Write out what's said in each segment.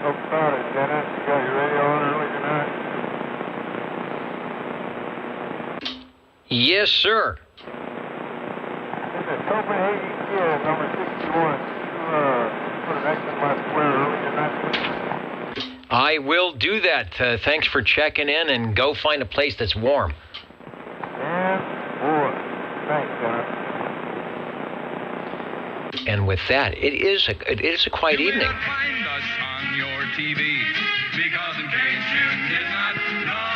Hope about it, Dennis. You got your radio on early tonight? Yes, sir. This is Copenhagen Kid, number 61. Put an X in my square early tonight. I will do that. Thanks for checking in, and go find a place that's warm. And boy, thanks, Dennis. And with that, it is a quiet evening. You will find us on your TV, because in case you did not know,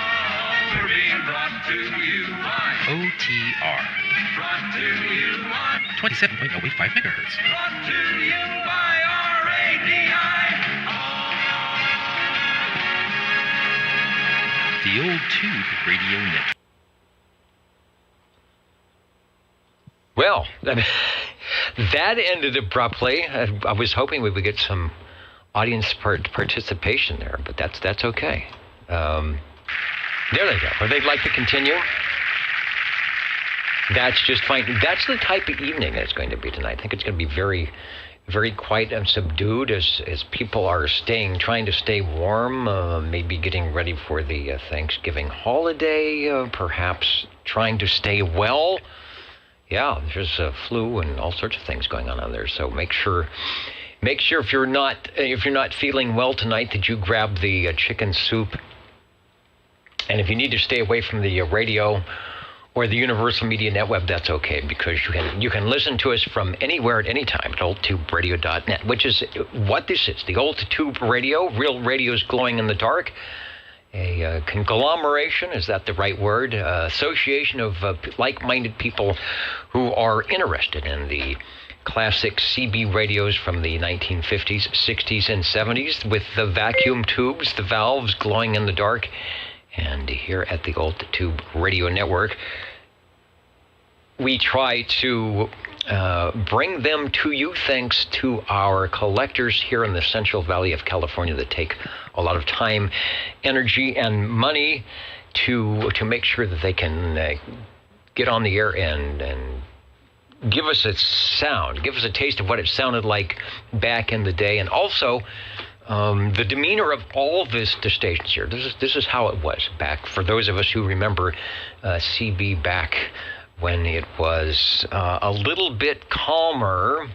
we're being brought to you by OTR. Brought to you by 27.085 megahertz. Brought to you by RADI. The Old Tube Radio Network. Well, that ended abruptly. I was hoping we would get some audience participation there, but that's okay. There they go. Would they like to continue? That's just fine. That's the type of evening it's going to be tonight. I think it's going to be very, very quiet and subdued as people are trying to stay warm, maybe getting ready for the Thanksgiving holiday, perhaps trying to stay well. Yeah, there's a flu and all sorts of things going on there. So make sure if you're not feeling well tonight that you grab the chicken soup. And if you need to stay away from the radio or the Universal Media Network, that's okay, because you can listen to us from anywhere at any time at oldtuberadio.net, which is what this is, the Old Tube Radio, real radio's glowing in the dark. A conglomeration, is that the right word? Association of like-minded people who are interested in the classic CB radios from the 1950s, 60s, and 70s with the vacuum tubes, the valves glowing in the dark. And here at the Old Tube Radio Network, we try to bring them to you thanks to our collectors here in the Central Valley of California that take a lot of time, energy, and money to make sure that they can get on the air and give us a sound, give us a taste of what it sounded like back in the day, and also the demeanor of all the stations here. This is how it was back, for those of us who remember CB back when it was a little bit calmer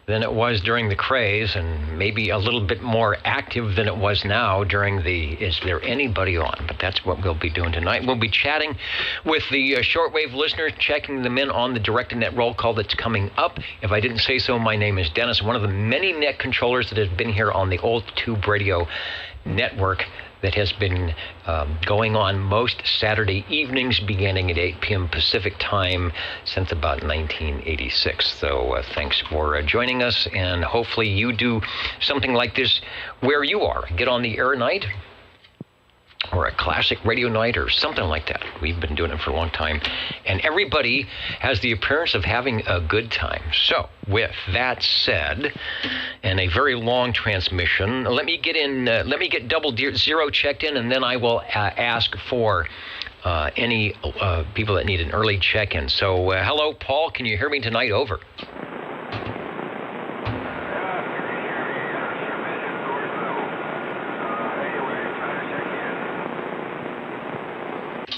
than it was during the craze, and maybe a little bit more active than it was now during the Is There Anybody On? But that's what we'll be doing tonight. We'll be chatting with the shortwave listeners, checking them in on the direct-to-net roll call that's coming up. If I didn't say so, my name is Dennis, one of the many net controllers that has been here on the Old Tube Radio Network that has been going on most Saturday evenings beginning at 8 p.m. Pacific time since about 1986. So thanks for joining us, and hopefully you do something like this where you are. Get on the air night, or a classic radio night, or something like that. We've been doing it for a long time, and everybody has the appearance of having a good time. So with that said, and a very long transmission, let me get double zero checked in, and then I will ask for any people that need an early check-in. So hello, Paul, can you hear me tonight? Over.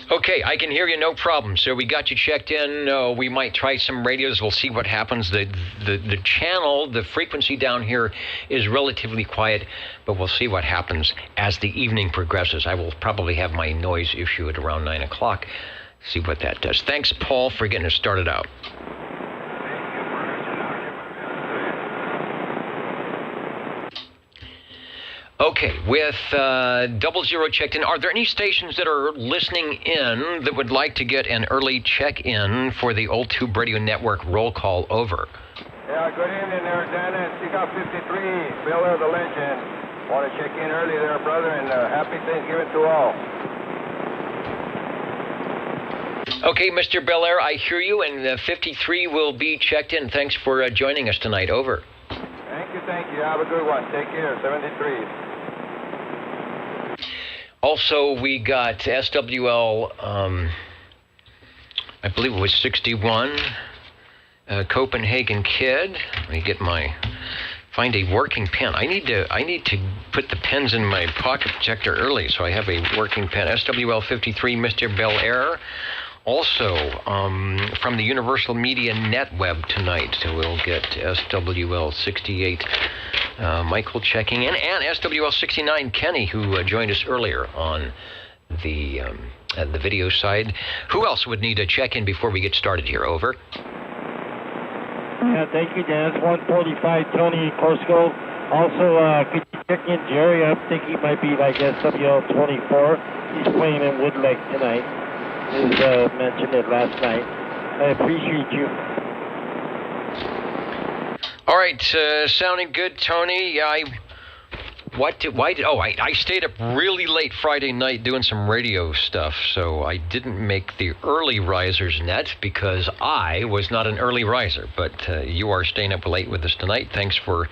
Okay, I can hear you, no problem. So we got you checked in. We might try some radios. We'll see what happens. The channel, the frequency down here is relatively quiet, but we'll see what happens as the evening progresses. I will probably have my noise issue at around 9 o'clock. See what that does. Thanks, Paul, for getting us started out. Okay, with 00 checked in, are there any stations that are listening in that would like to get an early check-in for the Old Tube Radio Network roll call? Over. Yeah, good evening there, Dennis. You got 53, Bill the Legend. Want to check in early there, brother, and happy Thanksgiving to all. Okay, Mr. Belair, I hear you, and 53 will be checked in. Thanks for joining us tonight. Over. Thank you. Have a good one. Take care. 73. Also, we got SWL, I believe it was 61, Copenhagen Kid. Let me get my find a working pen. I need to put the pens in my pocket protector early, so I have a working pen. SWL 53, Mr. Bel Air. Also, from the Universal Media NetWeb tonight, we'll get SWL 68, Michael checking in, and SWL 69, Kenny, who joined us earlier on the video side. Who else would need to check in before we get started here? Over. Yeah, thank you, Dennis. 145, Tony Corsico. Also, could you check in Jerry? I think he might be like SWL 24. He's playing in Woodlake tonight. He mentioned it last night. I appreciate you. All right, sounding good, Tony. I stayed up really late Friday night doing some radio stuff, so I didn't make the early risers net because I was not an early riser. But you are staying up late with us tonight. Thanks for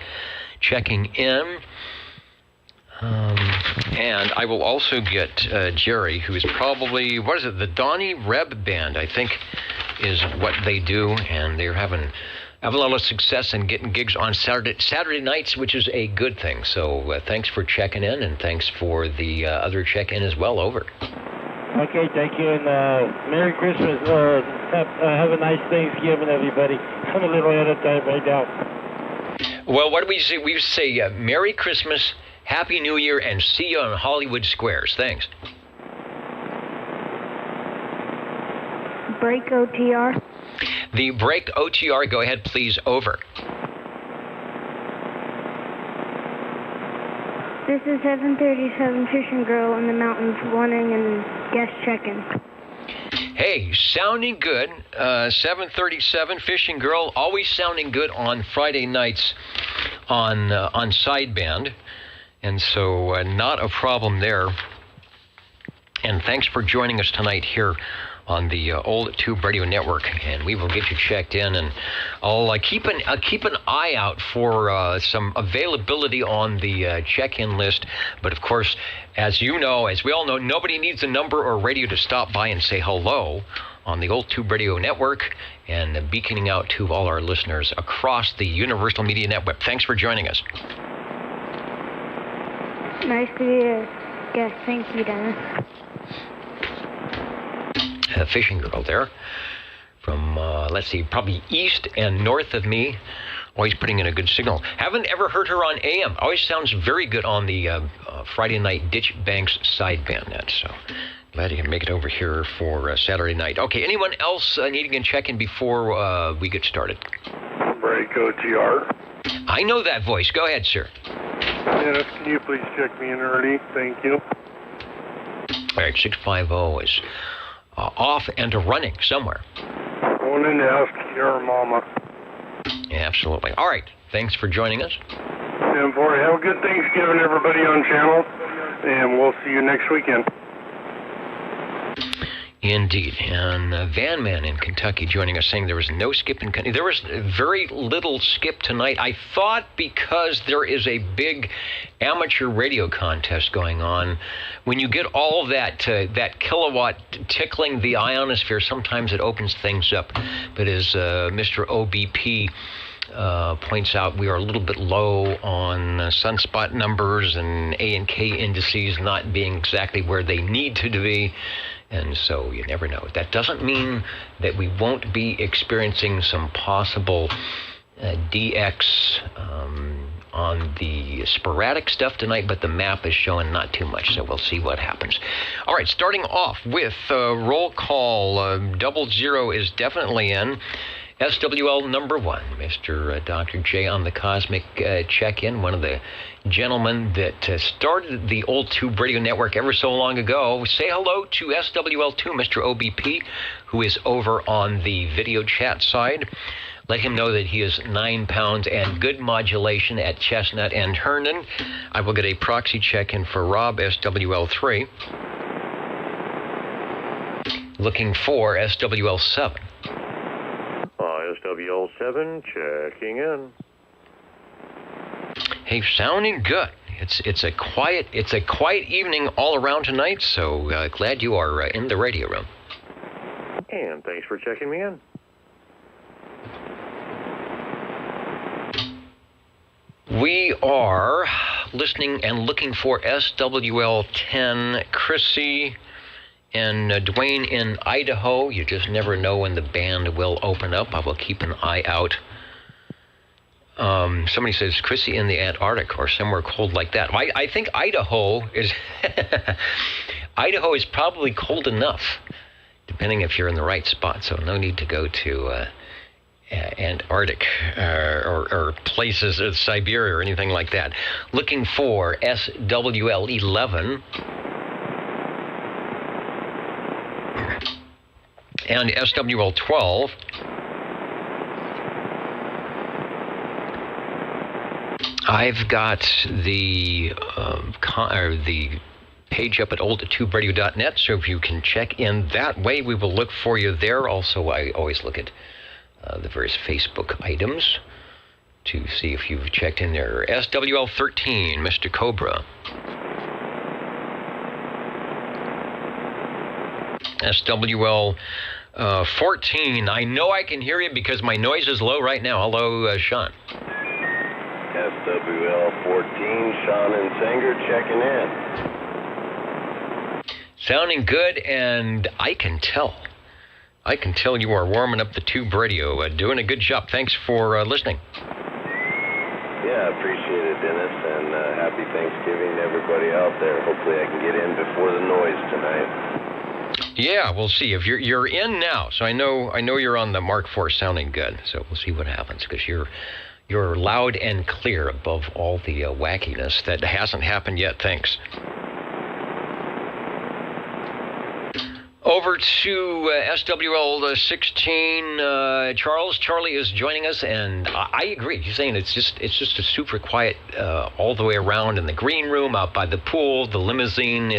checking in. And I will also get Jerry, who is probably, the Donnie Reb Band, I think, is what they do, and they're having a lot of success in getting gigs on Saturday nights, which is a good thing. So thanks for checking in, and thanks for the other check-in as well. Over. Okay, thank you, and Merry Christmas. Have a nice Thanksgiving, everybody. I'm a little out of time right now. Well, what do we say? We say Merry Christmas, Happy New Year, and see you on Hollywood Squares. Thanks. Break OTR. The break OTR, go ahead, please. Over. This is 737 Fishing Girl in the mountains wanting and guest check-in. Hey, sounding good. 737 Fishing Girl, always sounding good on Friday nights on sideband. And so not a problem there. And thanks for joining us tonight here on the Old Tube Radio Network, and we will get you checked in, and I'll keep an eye out for some availability on the check-in list. But of course, as you know, as we all know, nobody needs a number or radio to stop by and say hello on the Old Tube Radio Network, and beaconing out to all our listeners across the Universal Media Network. Thanks for joining us. Nice to be a guest. Thank you, Dennis. Fishing Girl there from, let's see, probably east and north of me. Always putting in a good signal. Haven't ever heard her on AM. Always sounds very good on the Friday night Ditch Banks sideband net. So glad you can make it over here for Saturday night. Okay, anyone else needing a check-in before we get started? Break OTR. I know that voice. Go ahead, sir. Dennis, can you please check me in early? Thank you. All right, 650 is off and running somewhere. Going in to ask your mama. Yeah, absolutely. All right. Thanks for joining us. And for have a good Thanksgiving, everybody on channel, and we'll see you next weekend. Indeed. And Van Man in Kentucky joining us, saying there was no skip in Kentucky. There was very little skip tonight. I thought because there is a big amateur radio contest going on, when you get all that kilowatt tickling the ionosphere, sometimes it opens things up. But as Mr. OBP points out, we are a little bit low on sunspot numbers and A and K indices not being exactly where they need to be. And so you never know. That doesn't mean that we won't be experiencing some possible DX on the sporadic stuff tonight, but the map is showing not too much, so we'll see what happens. All right, starting off with roll call. 00 is definitely in. SWL number 1, Mr. Dr. J on the Cosmic check-in, one of the gentlemen that started the Old Tube Radio Network ever so long ago. Say hello to SWL2, Mr. OBP, who is over on the video chat side. Let him know that he is 9 pounds and good modulation at Chestnut and Herndon. I will get a proxy check-in for Rob, SWL3. Looking for SWL7. SWL7 checking in. Hey, sounding good. It's a quiet evening all around tonight. So glad you are in the radio room. And thanks for checking me in. We are listening and looking for SWL 10, Chrissy and Dwayne in Idaho. You just never know when the band will open up. I will keep an eye out. Somebody says Chrissy in the Antarctic or somewhere cold like that. I think Idaho is Idaho is probably cold enough, depending if you're in the right spot. So no need to go to Antarctic or places, Siberia or anything like that. Looking for SWL 11 and SWL 12. I've got the page up at old2radio.net, so if you can check in that way, we will look for you there. Also, I always look at the various Facebook items to see if you've checked in there. SWL 13, Mr. Cobra. SWL 14, I know I can hear you because my noise is low right now. Hello, Sean. SWL 14, Sean and Sanger checking in. Sounding good, and I can tell you are warming up the tube radio. Doing a good job. Thanks for listening. Yeah, appreciate it, Dennis, and happy Thanksgiving to everybody out there. Hopefully I can get in before the noise tonight. Yeah, we'll see. If you're in now, so I know you're on the Mark IV sounding good. So we'll see what happens, because you're loud and clear above all the wackiness that hasn't happened yet. Thanks. Over to SWL 16, Charles. Charlie is joining us, and I agree. He's saying it's just a super quiet all the way around in the green room, out by the pool. The limousine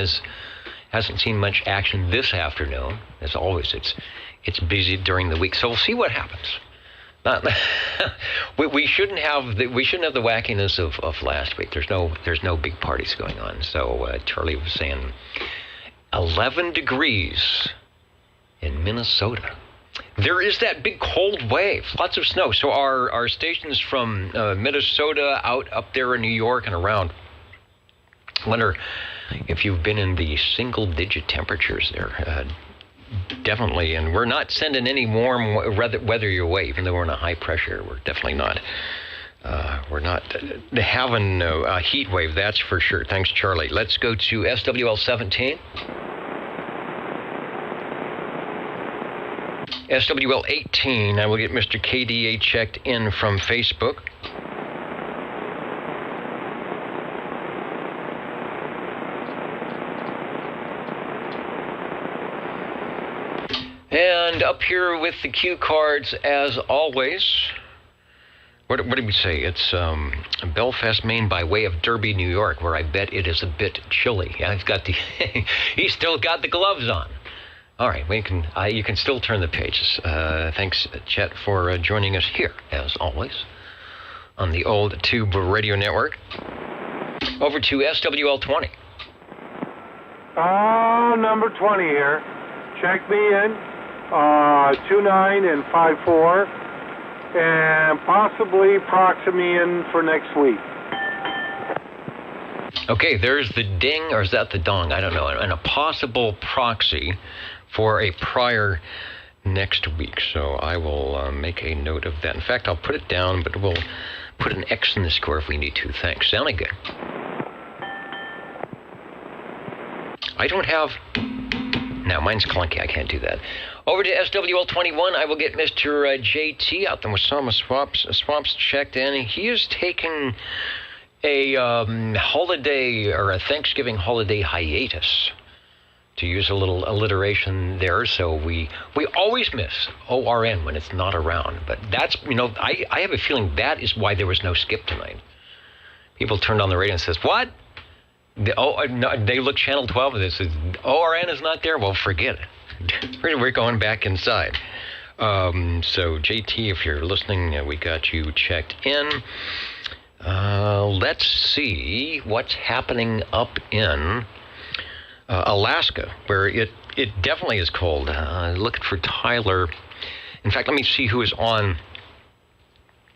hasn't seen much action this afternoon. As always, it's busy during the week, so we'll see what happens. We shouldn't have the wackiness of last week. There's no big parties going on. So Charlie was saying 11 degrees in Minnesota. There is that big cold wave, lots of snow. So our stations from Minnesota out up there in New York and around. Wonder if you've been in the single-digit temperatures there. Definitely, and we're not sending any warm weather your way, even though we're in a high pressure. We're definitely not. We're not having a heat wave, that's for sure. Thanks, Charlie. Let's go to SWL 17. SWL 18. I will get Mr. KDA checked in from Facebook. And up here with the cue cards, as always, what did we say? It's Belfast, Maine, by way of Derby, New York, where I bet it is a bit chilly. I've got he's still got the gloves on. All right, you can still turn the pages. Thanks, Chet, for joining us here, as always, on the old Tube Radio Network. Over to SWL 20. Number 20 here. Check me in. 29 and 54, and possibly proxy in for next week. Okay, there's the ding, or is that the dong? I don't know. And a possible proxy for a prior next week. So I will make a note of that. In fact, I'll put it down, but we'll put an X in the score if we need to. Thanks. Sounding good. I don't have... Now, mine's clunky. I can't do that. Over to SWL 21, I will get Mr. JT out the Wasama Swamps checked in. He is taking a holiday or a Thanksgiving holiday hiatus, to use a little alliteration there. So we always miss ORN when it's not around. But that's, I have a feeling that is why there was no skip tonight. People turned on the radio and says, what? They look Channel 12 and they said, ORN is not there? Well, forget it. We're going back inside. So, JT, if you're listening, we got you checked in. Let's see what's happening up in Alaska, where it definitely is cold. Looking for Tyler. In fact, let me see who is on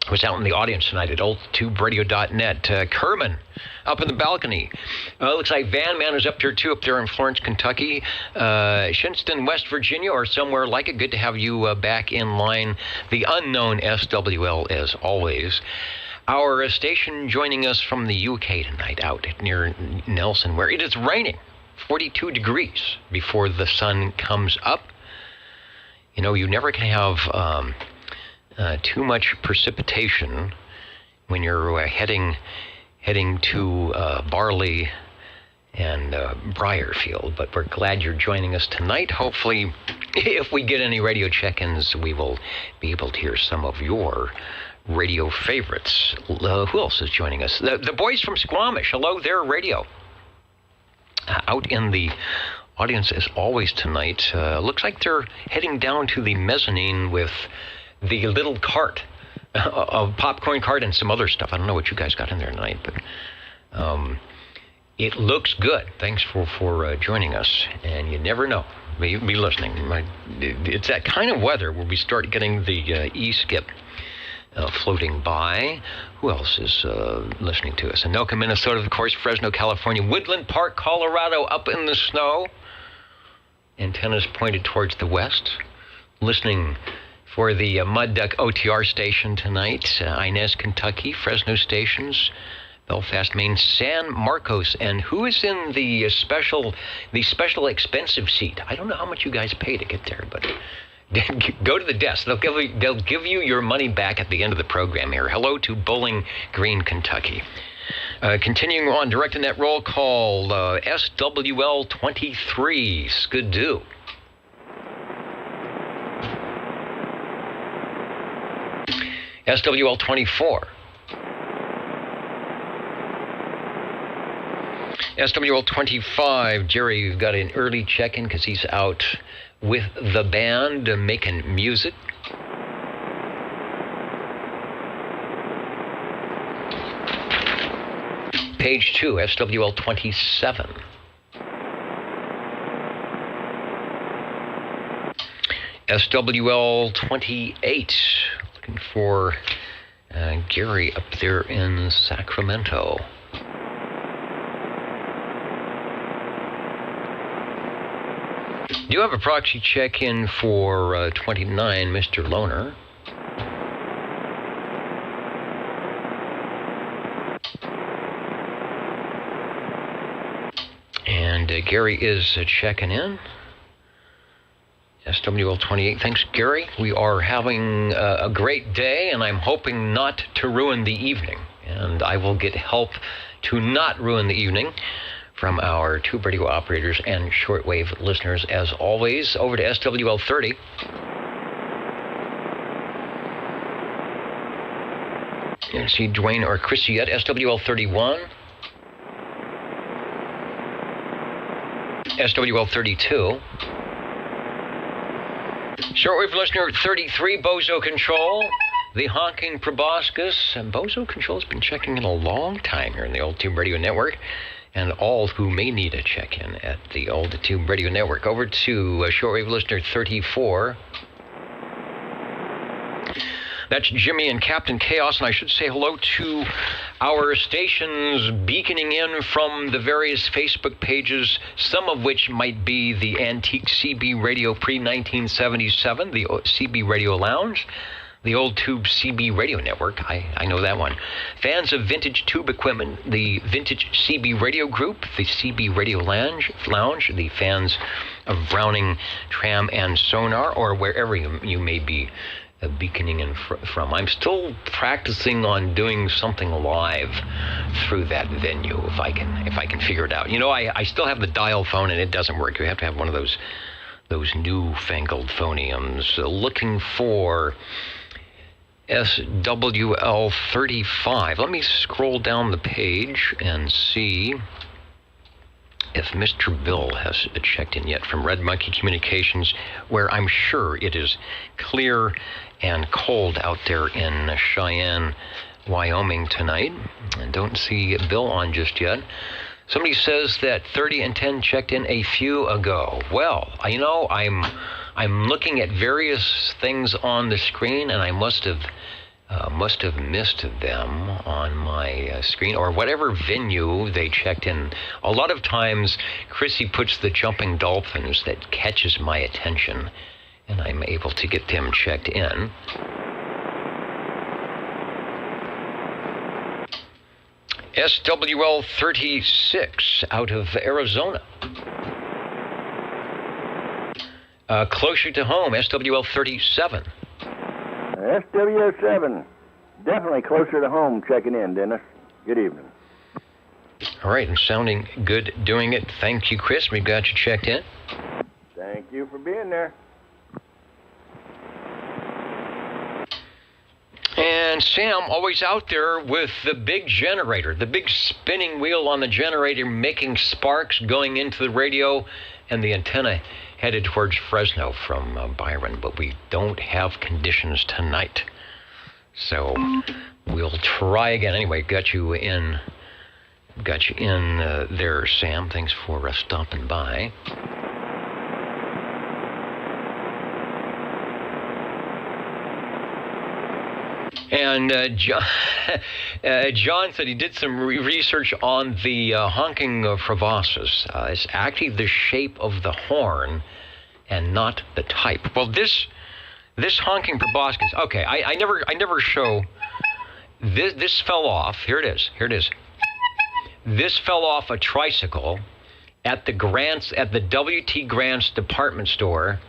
was out in the audience tonight at oldtuberadio.net. Kerman up in the balcony. Looks like Van Man is up there too, up there in Florence, Kentucky. Shinston, West Virginia, or somewhere like it. Good to have you back in line. The unknown SWL, as always. Our station joining us from the UK tonight, out near Nelson, where it is raining 42 degrees before the sun comes up. You know, you never can have too much precipitation when you're heading to Barley and Briarfield, but we're glad you're joining us tonight. Hopefully, if we get any radio check-ins, we will be able to hear some of your radio favorites. Who else is joining us? The boys from Squamish. Hello there, radio. Out in the audience as always tonight. Looks like they're heading down to the mezzanine with the little cart, a popcorn cart and some other stuff. I don't know what you guys got in there tonight, but it looks good. Thanks for joining us. And you never know. Be listening. It's that kind of weather where we start getting the E-skip floating by. Who else is listening to us? Anoka, Minnesota, of course, Fresno, California, Woodland Park, Colorado, up in the snow. Antennas pointed towards the west. Listening for the Mud Duck OTR station tonight. Inez, Kentucky, Fresno stations, Belfast, Maine, San Marcos. And who is in the special expensive seat? I don't know how much you guys pay to get there, but go to the desk. They'll give you your money back at the end of the program here. Hello to Bowling Green, Kentucky. Continuing on, directing that roll call, SWL 23, Skidoo. SWL 24. SWL 25, Jerry, you've got an early check-in because he's out with the band making music. Page 2, SWL 27. SWL 28. Looking for Gary up there in Sacramento. Do you have a proxy check-in for 29, Mr. Loner? And Gary is checking in. SWL 28. Thanks, Gary. We are having a great day, and I'm hoping not to ruin the evening. And I will get help to not ruin the evening from our tube radio operators and shortwave listeners, as always. Over to SWL 30. And see Dwayne or Chrissy at SWL 31. SWL 32. Shortwave listener 33, Bozo Control, the honking proboscis. And Bozo Control's been checking in a long time here in the Old Tube Radio Network, and all who may need a check-in at the Old Tube Radio Network. Over to shortwave listener 34. That's Jimmy and Captain Chaos, and I should say hello to our stations beaconing in from the various Facebook pages, some of which might be the Antique CB Radio pre-1977, the CB Radio Lounge, the Old Tube CB Radio Network, I know that one. Fans of vintage tube equipment, the Vintage CB Radio Group, the CB Radio Lounge, the fans of Browning, Tram, and Sonar, or wherever you may be beaconing in from. I'm still practicing on doing something live through that venue if I can figure it out. You know, I still have the dial phone and it doesn't work. You have to have one of those newfangled phoniums. Looking for SWL 35. Let me scroll down the page and see if Mr. Bill has checked in yet from Red Monkey Communications, where I'm sure it is clear and cold out there in Cheyenne, Wyoming tonight. I don't see Bill on just yet. Somebody says that 30 and 10 checked in a few ago. Well, you know, I'm looking at various things on the screen, and I must have must have missed them on my screen, or whatever venue they checked in. A lot of times, Chrissy puts the jumping dolphins that catches my attention, and I'm able to get them checked in. SWL 36 out of Arizona. Closer to home, SWL 37. SWO7, definitely closer to home checking in, Dennis. Good evening. All right, and sounding good doing it. Thank you, Chris. We've got you checked in. Thank you for being there. And Sam, always out there with the big generator, the big spinning wheel on the generator, making sparks going into the radio, and the antenna headed towards Fresno from Byron. But we don't have conditions tonight, so we'll try again. Anyway, got you in there, Sam. Thanks for stopping by. And John said he did some research on the honking proboscis. It's actually the shape of the horn and not the type. Well, this honking proboscis. Okay, I never show this. This fell off. Here it is. This fell off a tricycle at the W.T. Grant's department store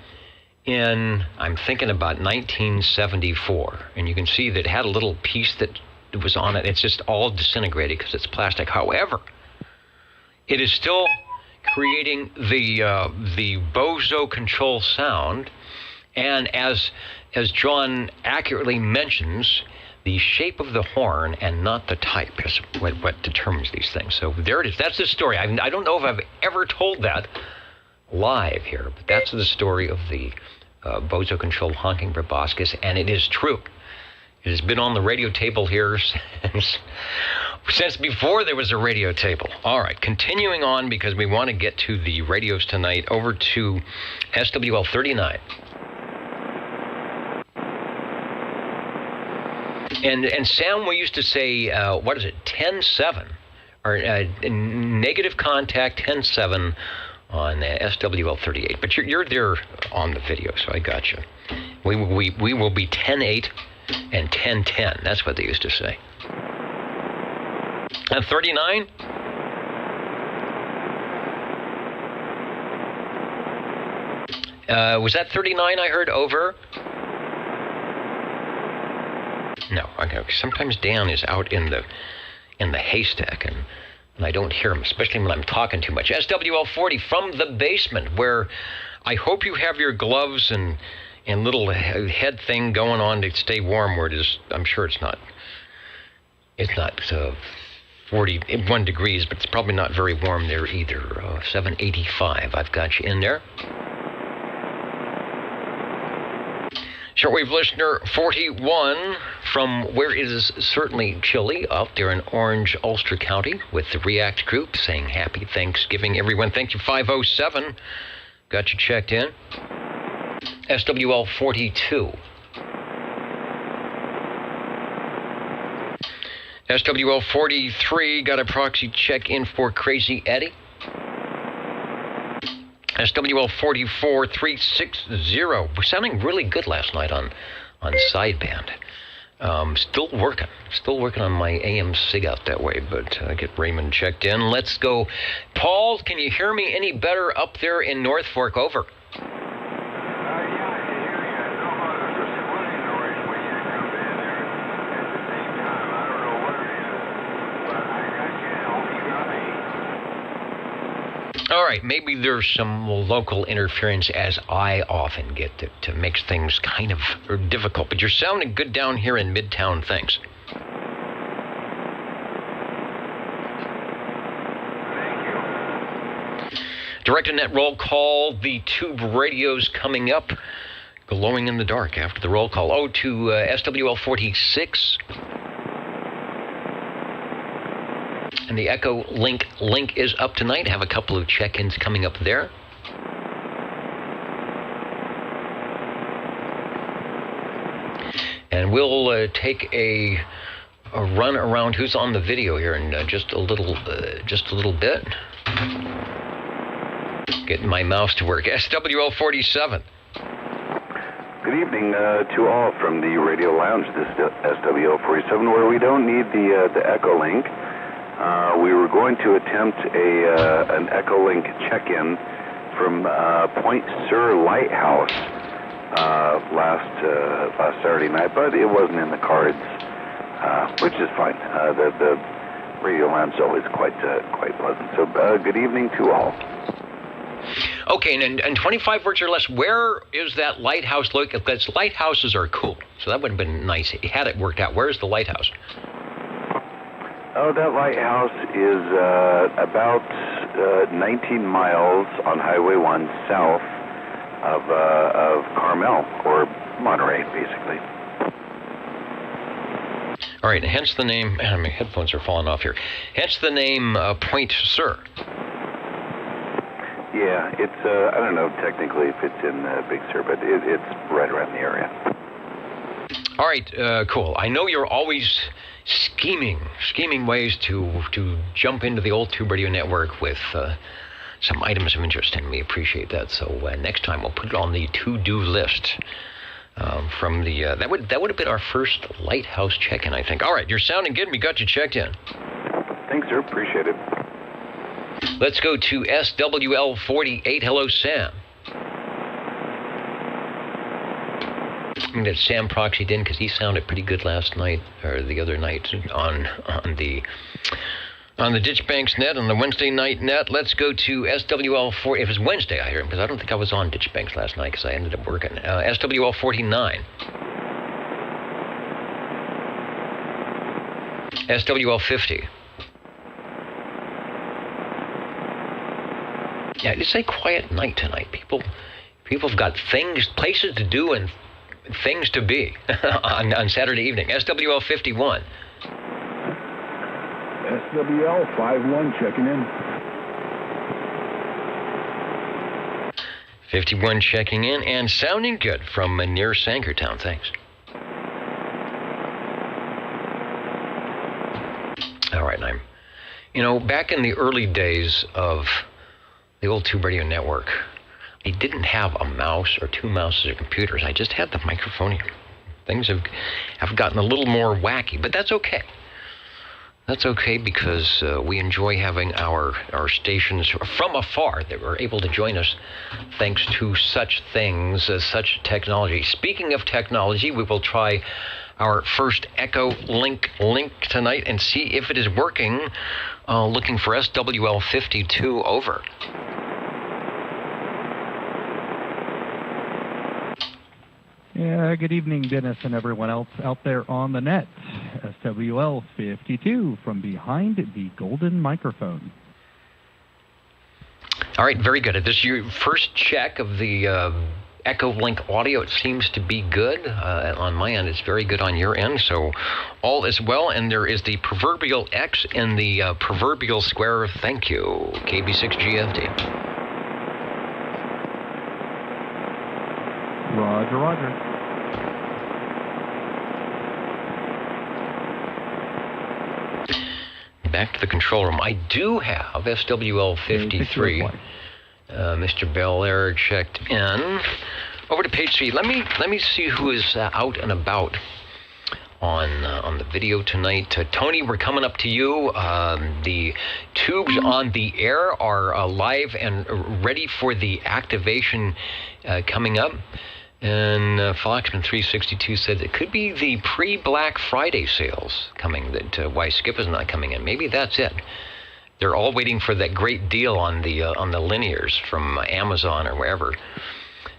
in, I'm thinking about 1974, and you can see that it had a little piece that was on it. It's just all disintegrated because it's plastic. However, it is still creating the bozo control sound, and as John accurately mentions, the shape of the horn and not the type is what determines these things. So there it is. That's the story. I don't know if I've ever told that live here, but that's the story of the bozo-controlled honking proboscis, and it is true. It has been on the radio table here since before there was a radio table. All right, continuing on, because we want to get to the radios tonight, over to SWL 39. And Sam, we used to say, what is it, 10-7, or negative contact 10-7 on SWL 38. But you're there on the video, so I got you. We will be 10-8 and 10-10. That's what they used to say. And 39? Was that 39 I heard over? No, okay. Sometimes Dan is out in the haystack, and I don't hear him, especially when I'm talking too much. SWL 40 from the basement, where I hope you have your gloves and little head thing going on to stay warm. Where it is, I'm sure it's not 41 degrees, but it's probably not very warm there either. 785. I've got you in there. Shortwave listener 41 from where it is certainly chilly out there in Orange, Ulster County, with the React group, saying happy Thanksgiving, everyone. Thank you, 507. Got you checked in. SWL 42. SWL 43 got a proxy check in for Crazy Eddie. SWL 44 360. We're sounding really good last night on sideband. Still working on my AM SIG out that way, but get Raymond checked in. Let's go. Paul, can you hear me any better up there in North Fork? Over. All right, maybe there's some local interference, as I often get, that makes things kind of difficult. But you're sounding good down here in Midtown. Thanks. Thank you. Direct and net roll call. The tube radios coming up, glowing in the dark after the roll call. Oh, to SWL 46. And the Echo link is up tonight. Have a couple of check-ins coming up there. And we'll take a run around who's on the video here in just a little bit. Getting my mouse to work. SWL 47. Good evening to all from the Radio Lounge. This is SWL 47, where we don't need the Echolink. We were going to attempt an Echolink check-in from Point Sur Lighthouse last Saturday night, but it wasn't in the cards, which is fine. The Radio Lounge is always quite pleasant. So good evening to all. Okay, and 25 words or less, where is that lighthouse located? Because lighthouses are cool, so that would have been nice had it worked out. Where's the lighthouse? Oh, that lighthouse is about 19 miles on Highway 1 south of Carmel, or Monterey, basically. All right, hence the name, my headphones are falling off here. Hence the name Point Sur. Yeah, it's, I don't know technically if it's in Big Sur, but it's right around the area. All right, cool. I know you're always scheming ways to jump into the old Tube Radio Network with some items of interest, and we appreciate that. So next time we'll put it on the to-do list from the, that would have been our first lighthouse check-in, I think. All right, you're sounding good. We got you checked in. Thanks, sir. Appreciate it. Let's go to SWL 48. Hello, Sam. I mean, that Sam proxied in because he sounded pretty good last night, or the other night, on the Ditchbanks net, on the Wednesday night net. Let's go to SWL 40. If it's Wednesday, I hear him, because I don't think I was on Ditchbanks last night because I ended up working. SWL 49. SWL 50. Yeah, it's a quiet night tonight. People've got places to do and things to be on Saturday evening. SWL 51. SWL 51 checking in. 51 checking in and sounding good from near Sankertown. Thanks. All right, I'm, back in the early days of the old Tube Radio Network, I didn't have a mouse or two mouses or computers. I just had the microphone here. Things have gotten a little more wacky, but that's okay. That's okay because we enjoy having our stations from afar that were able to join us thanks to such things as such technology. Speaking of technology, we will try our first Echolink link tonight and see if it is working. Looking for SWL 52, over. Yeah, good evening, Dennis and everyone else out there on the net. SWL 52 from behind the golden microphone. All right, very good. This is your first check of the Echolink audio. It seems to be good on my end. It's very good on your end, so all is well. And there is the proverbial X in the proverbial square. Thank you, KB6GFD. Roger, roger. Back to the control room. I do have SWL 53. Mr. Belair checked in. Over to page 3. Let me see who is out and about on the video tonight. Tony, we're coming up to you. The tubes on the air are live and ready for the activation coming up. And Foxman 362 said it could be the pre-Black Friday sales coming, that why Skip is not coming in. Maybe that's it. They're all waiting for that great deal on the linears from Amazon or wherever.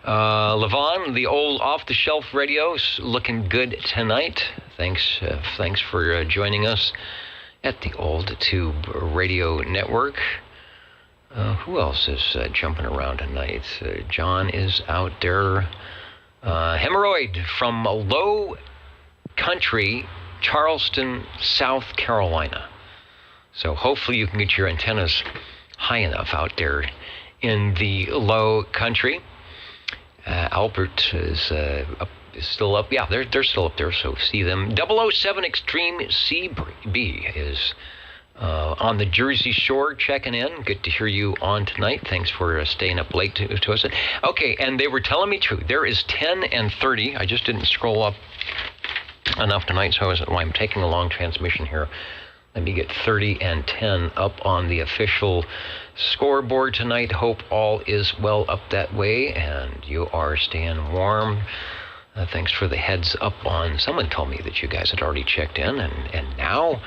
Levon, the old off-the-shelf radio, looking good tonight. Thanks for joining us at the old Tube Radio Network. Who else is jumping around tonight? John is out there. Hemorrhoid from Low Country, Charleston, South Carolina. So hopefully you can get your antennas high enough out there in the Low Country. Albert is is still up. Yeah, they're still up there, so see them. 007 Extreme CB is on the Jersey Shore checking in. Good to hear you on tonight. Thanks for staying up late to us. Okay, and they were telling me too, there is 10 and 30. I just didn't scroll up enough tonight, so I'm taking a long transmission here. Let me get 30 and 10 up on the official scoreboard tonight. Hope all is well up that way, and you are staying warm. Thanks for the heads up on. Someone told me that you guys had already checked in, and now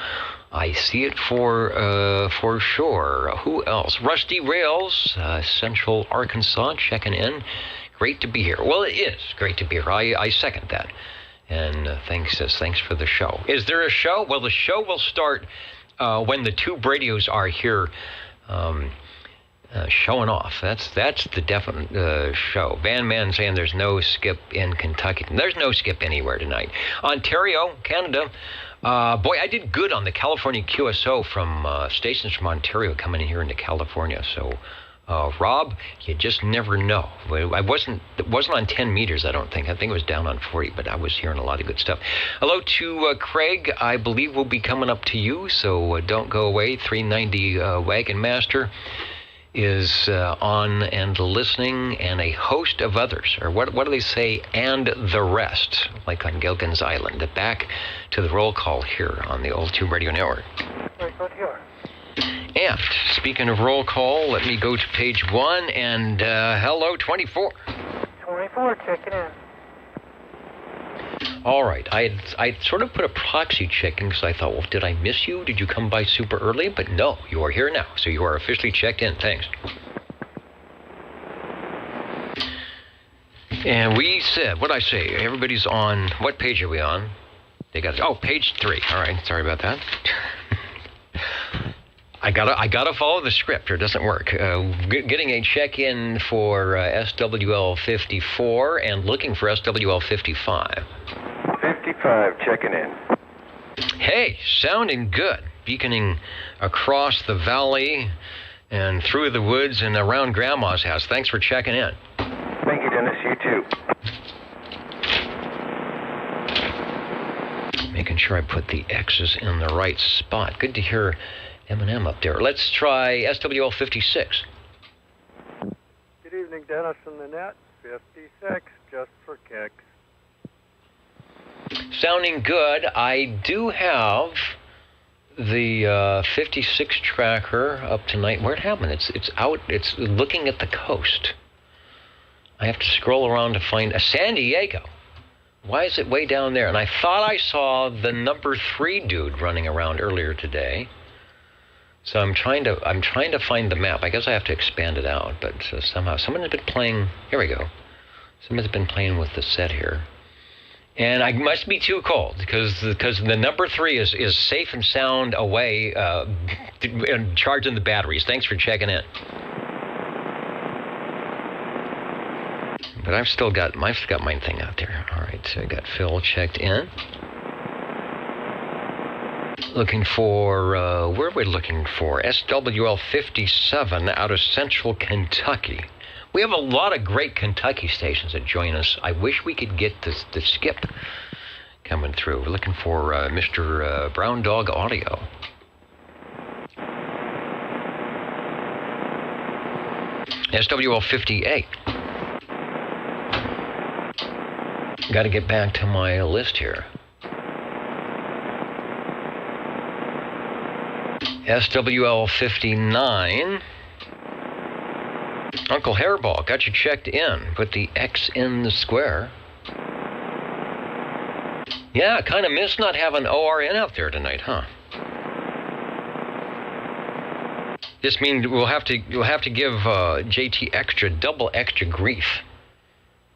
I see it for sure. Who else? Rusty Rails, Central Arkansas, checking in. Great to be here. Well, it is great to be here. I second that. And thanks for the show. Is there a show? Well, the show will start when the two Bradyos are here showing off. That's the definite show. Van Man saying there's no skip in Kentucky. There's no skip anywhere tonight. Ontario, Canada. Boy, I did good on the California QSO from stations from Ontario coming in here into California. So, Rob, you just never know. It wasn't on 10 meters, I don't think. I think it was down on 40, but I was hearing a lot of good stuff. Hello to Craig. I believe we'll be coming up to you, so don't go away. 390 Wagon Master is on and listening, and a host of others, or what do they say, and the rest, like on Gilligan's Island. Back to the roll call here on the Old Tube Radio Network. Right, good here. And speaking of roll call, let me go to page 1, and hello, 24. 24, checking in. All right, I sort of put a proxy check in because I thought, well, did I miss you? Did you come by super early? But no, you are here now, so you are officially checked in. Thanks. And we said, what'd I say? Everybody's on, what page are we on? They got, page 3. All right, sorry about that. I gotta follow the script, or it doesn't work. Getting a check-in for SWL 54 and looking for SWL 55. 55, checking in. Hey, sounding good. Beaconing across the valley and through the woods and around Grandma's house. Thanks for checking in. Thank you, Dennis. You too. Making sure I put the X's in the right spot. Good to hear M&M up there. Let's try SWL 56. Good evening, Dennis and the net. 56, just for kicks. Sounding good. I do have the 56 tracker up tonight. Where'd it happen? It's out. It's looking at the coast. I have to scroll around to find San Diego. Why is it way down there? And I thought I saw the number 3 dude running around earlier today. So I'm trying to find the map. I guess I have to expand it out, but somehow someone has been playing. Here we go. Someone's been playing with the set here, and I must be too cold because the number 3 is safe and sound away and charging the batteries. Thanks for checking in. But I've still got mine thing out there. All right, so I got Phil checked in. Looking for, where are we looking for? SWL 57 out of Central Kentucky. We have a lot of great Kentucky stations that join us. I wish we could get the skip coming through. We're looking for Mr. Brown Dog Audio. SWL 58. Got to get back to my list here. SWL 59. Uncle Hairball, got you checked in. Put the X in the square. Yeah, kind of miss not having ORN out there tonight, huh? This means you'll have to give JT double extra grief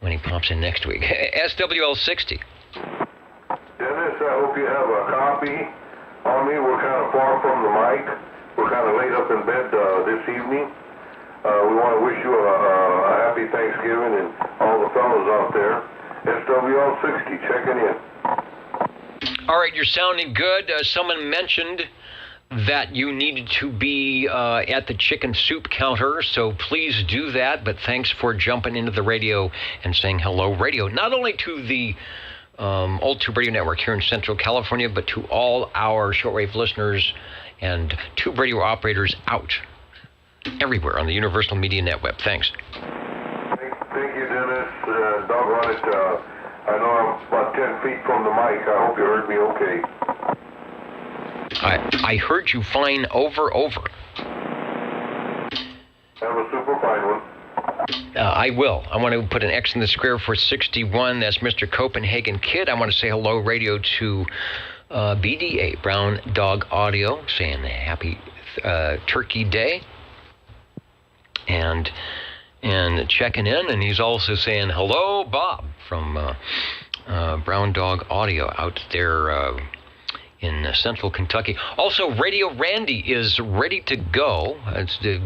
when he pops in next week. SWL 60. Dennis, I hope you have a copy on me. We're kind of far from the mic. We're kind of laid up in bed this evening. We want to wish you a happy Thanksgiving and all the fellows out there. SWL 60, checking in. All right, you're sounding good. Someone mentioned that you needed to be at the chicken soup counter, so please do that. But thanks for jumping into the radio and saying hello, radio, not only to the Old Tube Radio Network here in Central California, but to all our shortwave listeners and tube radio operators out everywhere on the Universal Media Network. Thanks. Thank you, Dennis. Doggone it. I know I'm about 10 feet from the mic. I hope you heard me okay. I heard you fine over. Have a super fine one. I will. I want to put an X in the square for 61. That's Mr. Copenhagen Kid. I want to say hello, radio, to BDA, Brown Dog Audio, saying happy Turkey Day. And checking in, and he's also saying hello, Bob, from Brown Dog Audio out there in Central Kentucky. Also, Radio Randy is ready to go.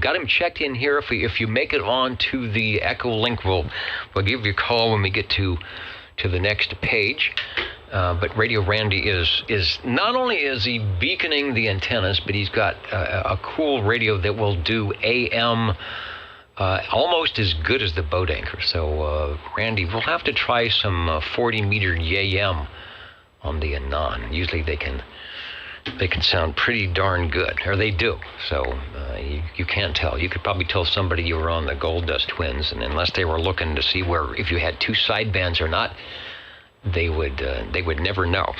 Got him checked in here. If you make it on to the Echo link, we'll give you a call when we get to the next page. But Radio Randy is not only is he beaconing the antennas, but he's got a cool radio that will do AM almost as good as the boat anchor. So, Randy, we'll have to try some 40-meter YAM on the Anon. Usually they can sound pretty darn good, or they do. So you can't tell. You could probably tell somebody you were on the Gold Dust Twins, and unless they were looking to see if you had two sidebands or not, they would never know.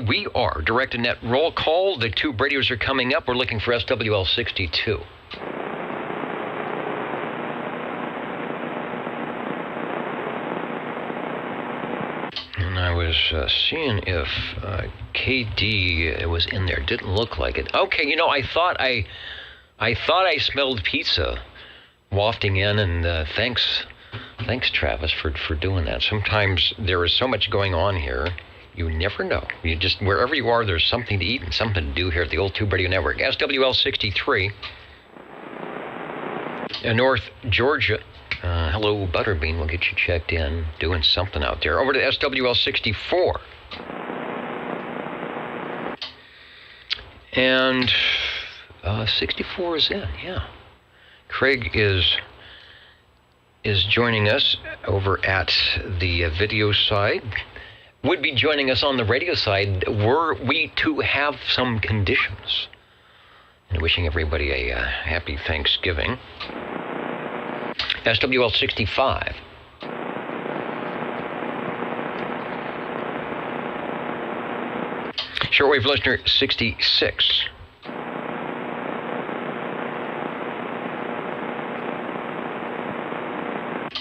We are Direct Net roll call. The tube radios are coming up. We're looking for SWL 62. And I was seeing if KD was in there. Didn't look like it. Okay, I thought I smelled pizza wafting in, and thanks, Travis, for doing that. Sometimes there is so much going on here, you never know. You just, wherever you are, there's something to eat and something to do here at the Old Tube Radio Network. SWL 63, North Georgia. Hello, Butterbean. We'll get you checked in, doing something out there. Over to SWL 64. And 64 is in, yeah. Craig is joining us over at the video side. Would be joining us on the radio side were we to have some conditions. And wishing everybody a happy Thanksgiving. SWL 65. Shortwave listener 66.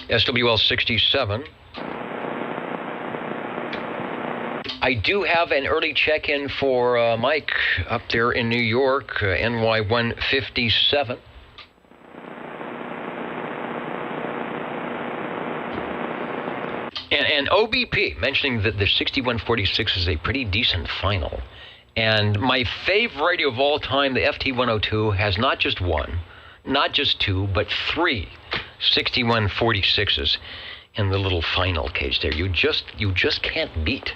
SWL 67. I do have an early check-in for Mike up there in New York, NY 157. And OBP mentioning that the 6146 is a pretty decent final. And my favorite radio of all time, the FT102, has not just one, not just two, but three 6146s in the little final cage there. You just can't beat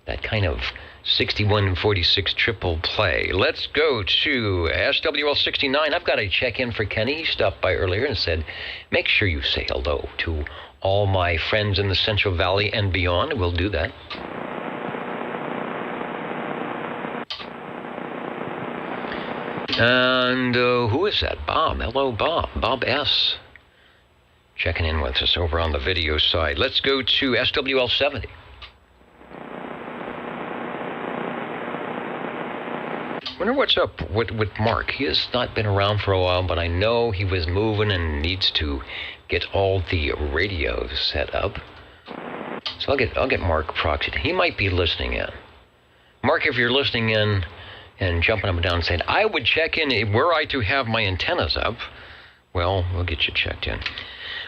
that kind of 6146 triple play. Let's go to SWL 69. I've got a check-in for Kenny. He stopped by earlier and said, make sure you say hello to all my friends in the Central Valley and beyond. We'll do that. And who is that? Bob. Hello, Bob. Bob S. Checking in with us over on the video side. Let's go to SWL 70. Wonder what's up with Mark. He has not been around for a while, but I know he was moving and needs to get all the radios set up. So I'll get Mark proxied. He might be listening in. Mark, if you're listening in and jumping up and down and saying, I would check in were I to have my antennas up, well, we'll get you checked in.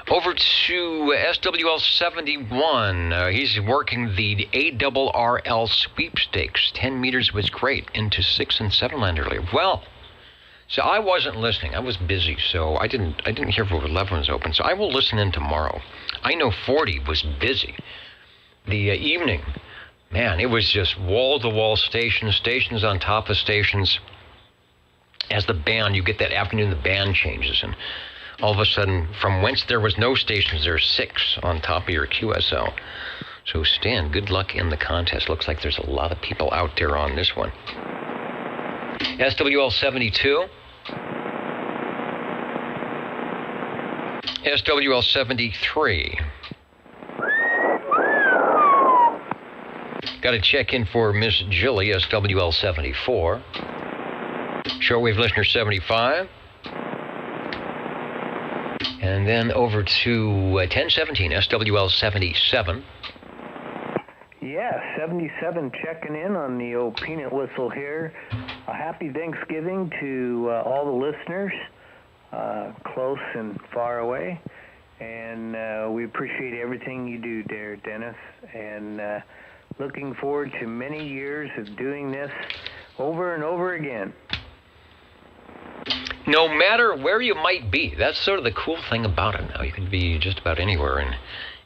Over to SWL 71. He's working the ARRL sweepstakes. 10 meters was great into 6 and 7 land earlier. Well, so I wasn't listening. I was busy, so I didn't hear if 11 was open. So I will listen in tomorrow. I know 40 was busy. The evening, man, it was just wall-to-wall stations on top of stations. as the band, you get that afternoon, the band changes, and all of a sudden, from whence there was no stations, there's 6 on top of your QSL. So Stan, good luck in the contest. Looks like there's a lot of people out there on this one. SWL 72. SWL 73. Got to check in for Miss Jilly, SWL 74. Shortwave listener 75. And then over to 1017, SWL 77. Yeah, 77 checking in on the old peanut whistle here. A happy Thanksgiving to all the listeners, close and far away. And we appreciate everything you do there, Dennis. And looking forward to many years of doing this over and over again. No matter where you might be, that's sort of the cool thing about it now. You can be just about anywhere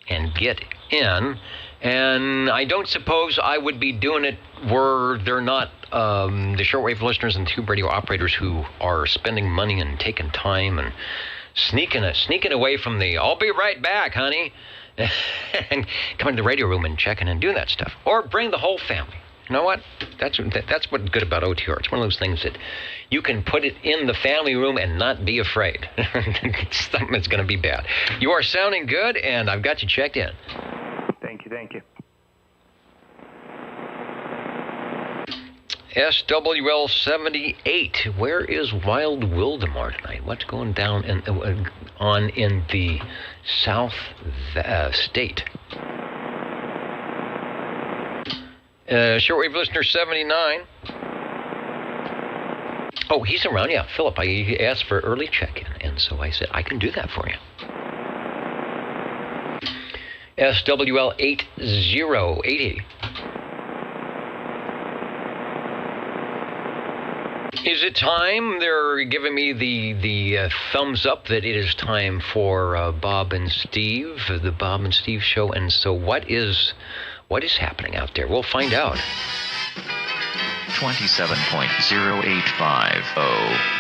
and get in. And I don't suppose I would be doing it were there not the shortwave listeners and tube radio operators who are spending money and taking time and sneaking away from the "I'll be right back, honey," and coming to the radio room and checking and doing that stuff. Or bring the whole family. You know what? That's what's good about OTR. It's one of those things that you can put it in the family room and not be afraid. Something that's going to be bad. You are sounding good, and I've got you checked in. Thank you. SWL 78. Where is Wild Wildemar tonight? What's going down in the South State? Shortwave listener 79. Oh, he's around. Yeah, Philip. I asked for early check-in, and so I said I can do that for you. SWL 8080. Is it time? They're giving me the thumbs up that it is time for Bob and Steve, the Bob and Steve show. And so what is happening out there? We'll find out. 27.085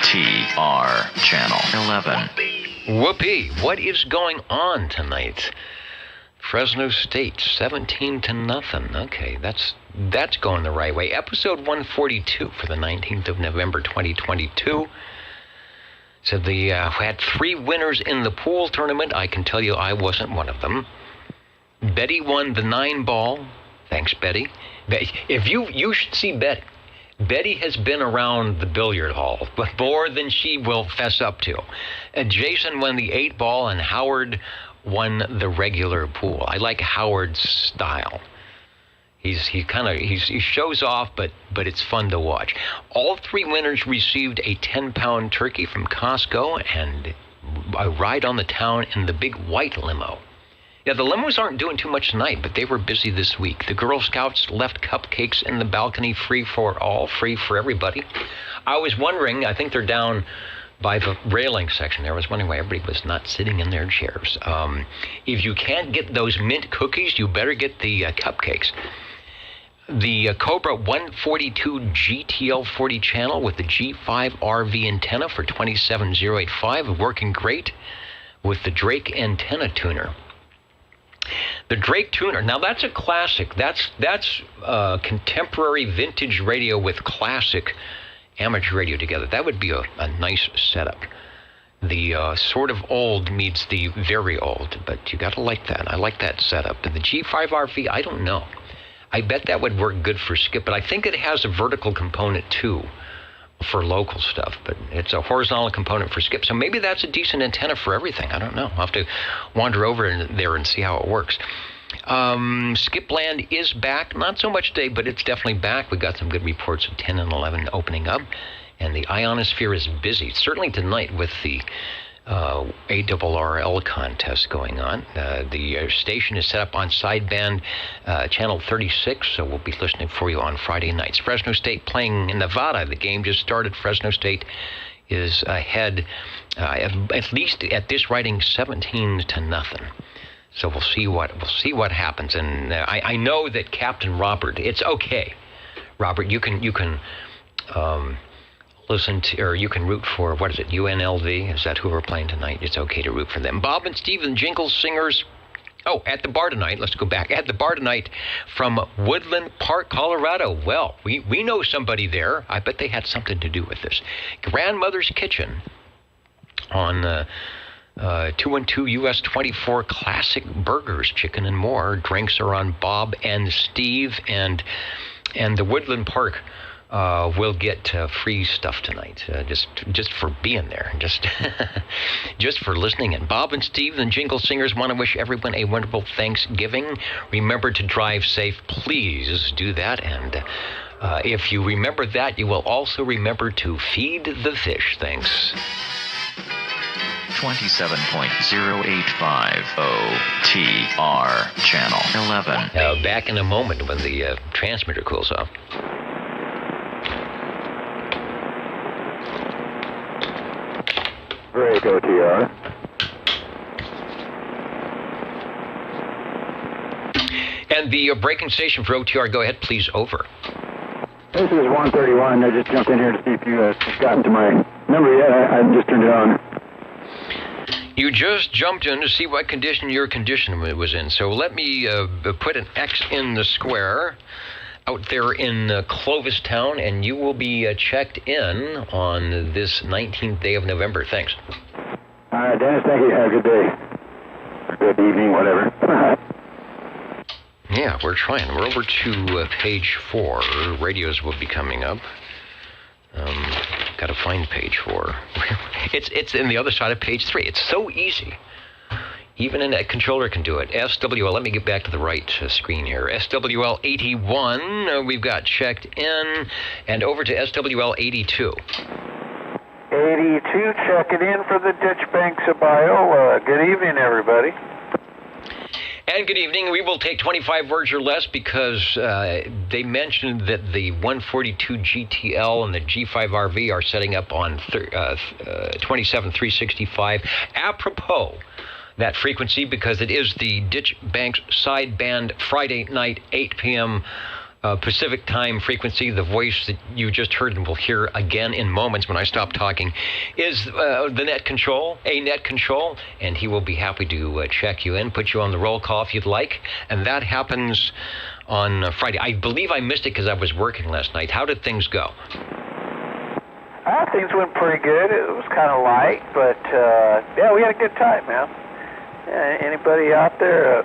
OTR channel 11. Whoopee! What is going on tonight? Fresno State, 17-0. Okay, that's going the right way. Episode 142 for the 19th of November, 2022. So we had 3 winners in the pool tournament. I can tell you I wasn't one of them. Betty won the 9-ball. Thanks, Betty. If you should see Betty. Betty has been around the billiard hall, but more than she will fess up to. Jason won the 8-ball, and Howard won the regular pool. I like Howard's style. He shows off, but it's fun to watch. All 3 winners received a 10-pound turkey from Costco and a ride on the town in the big white limo. Yeah, the limos aren't doing too much tonight, but they were busy this week. The Girl Scouts left cupcakes in the balcony, free for all, free for everybody. I was wondering, I think they're down by the railing section there. I was wondering why everybody was not sitting in their chairs. If you can't get those mint cookies, you better get the cupcakes. The Cobra 142 GTL 40 channel with the G5 RV antenna for 27085, working great with the Drake antenna tuner. The Drake tuner, now that's a classic. That's contemporary vintage radio with classic amateur radio together. That would be a nice setup. The sort of old meets the very old, but you got to like that. I like that setup. But the G5RV, I don't know. I bet that would work good for Skip, but I think it has a vertical component too for local stuff, but it's a horizontal component for Skip. So maybe that's a decent antenna for everything. I don't know. I'll have to wander over there and see how it works. Skipland is back. Not so much today, but it's definitely back. We got some good reports of 10 and 11 opening up, and the ionosphere is busy. Certainly tonight with the ARRL contest going on. The station is set up on sideband channel 36, so we'll be listening for you on Friday nights. Fresno State playing in Nevada. The game just started. Fresno State is ahead, at least at this writing, 17-0. So we'll see what happens. And I know that Captain Robert. It's okay, Robert. You can listen to, or you can root for, what is it, UNLV? Is that who we're playing tonight? It's okay to root for them. Bob and Steve and Jingle Singers. Oh, at the bar tonight, let's go back. At the bar tonight from Woodland Park, Colorado. Well, we know somebody there. I bet they had something to do with this. Grandmother's Kitchen on 212 US 24 Classic Burgers, Chicken and More. Drinks are on Bob and Steve, and the Woodland Park will get free stuff tonight, just for being there, just for listening. And Bob and Steve, the Jingle Singers, want to wish everyone a wonderful Thanksgiving. Remember to drive safe. Please do that. And if you remember that, you will also remember to feed the fish. Thanks. 27.085 OTR Channel 11. Back in a moment when the transmitter cools off. Break OTR. And the breaking station for OTR, go ahead, please, over. This is 131. I just jumped in here to see if you gotten to my number yet. I just turned it on. You just jumped in to see what condition your condition was in. So let me put an X in the square out there in Clovistown, and you will be checked in on this 19th day of November. Thanks. All right, Dennis, thank you. Have a good day. Or good evening, whatever. Yeah, we're trying. We're over to page 4. Radios will be coming up. Got to find page 4. It's in the other side of page 3. It's so easy. Even a net controller can do it. SWL, let me get back to the right screen here. SWL 81, we've got checked in, and over to SWL 82. 82 checking in for the Ditch Banks of Iowa. Good evening, everybody. And good evening. We will take 25 words or less because they mentioned that the 142 GTL and the G5RV are setting up on 27,365. Apropos that frequency, because it is the Ditch Banks sideband Friday night 8 p.m. Pacific time frequency. The voice that you just heard and will hear again in moments when I stop talking is the net control, and he will be happy to check you in, put you on the roll call if you'd like, and that happens on Friday. I believe I missed it because I was working last night. How did things go? Things went pretty good. It was kind of light, but yeah, we had a good time, man. Anybody out there,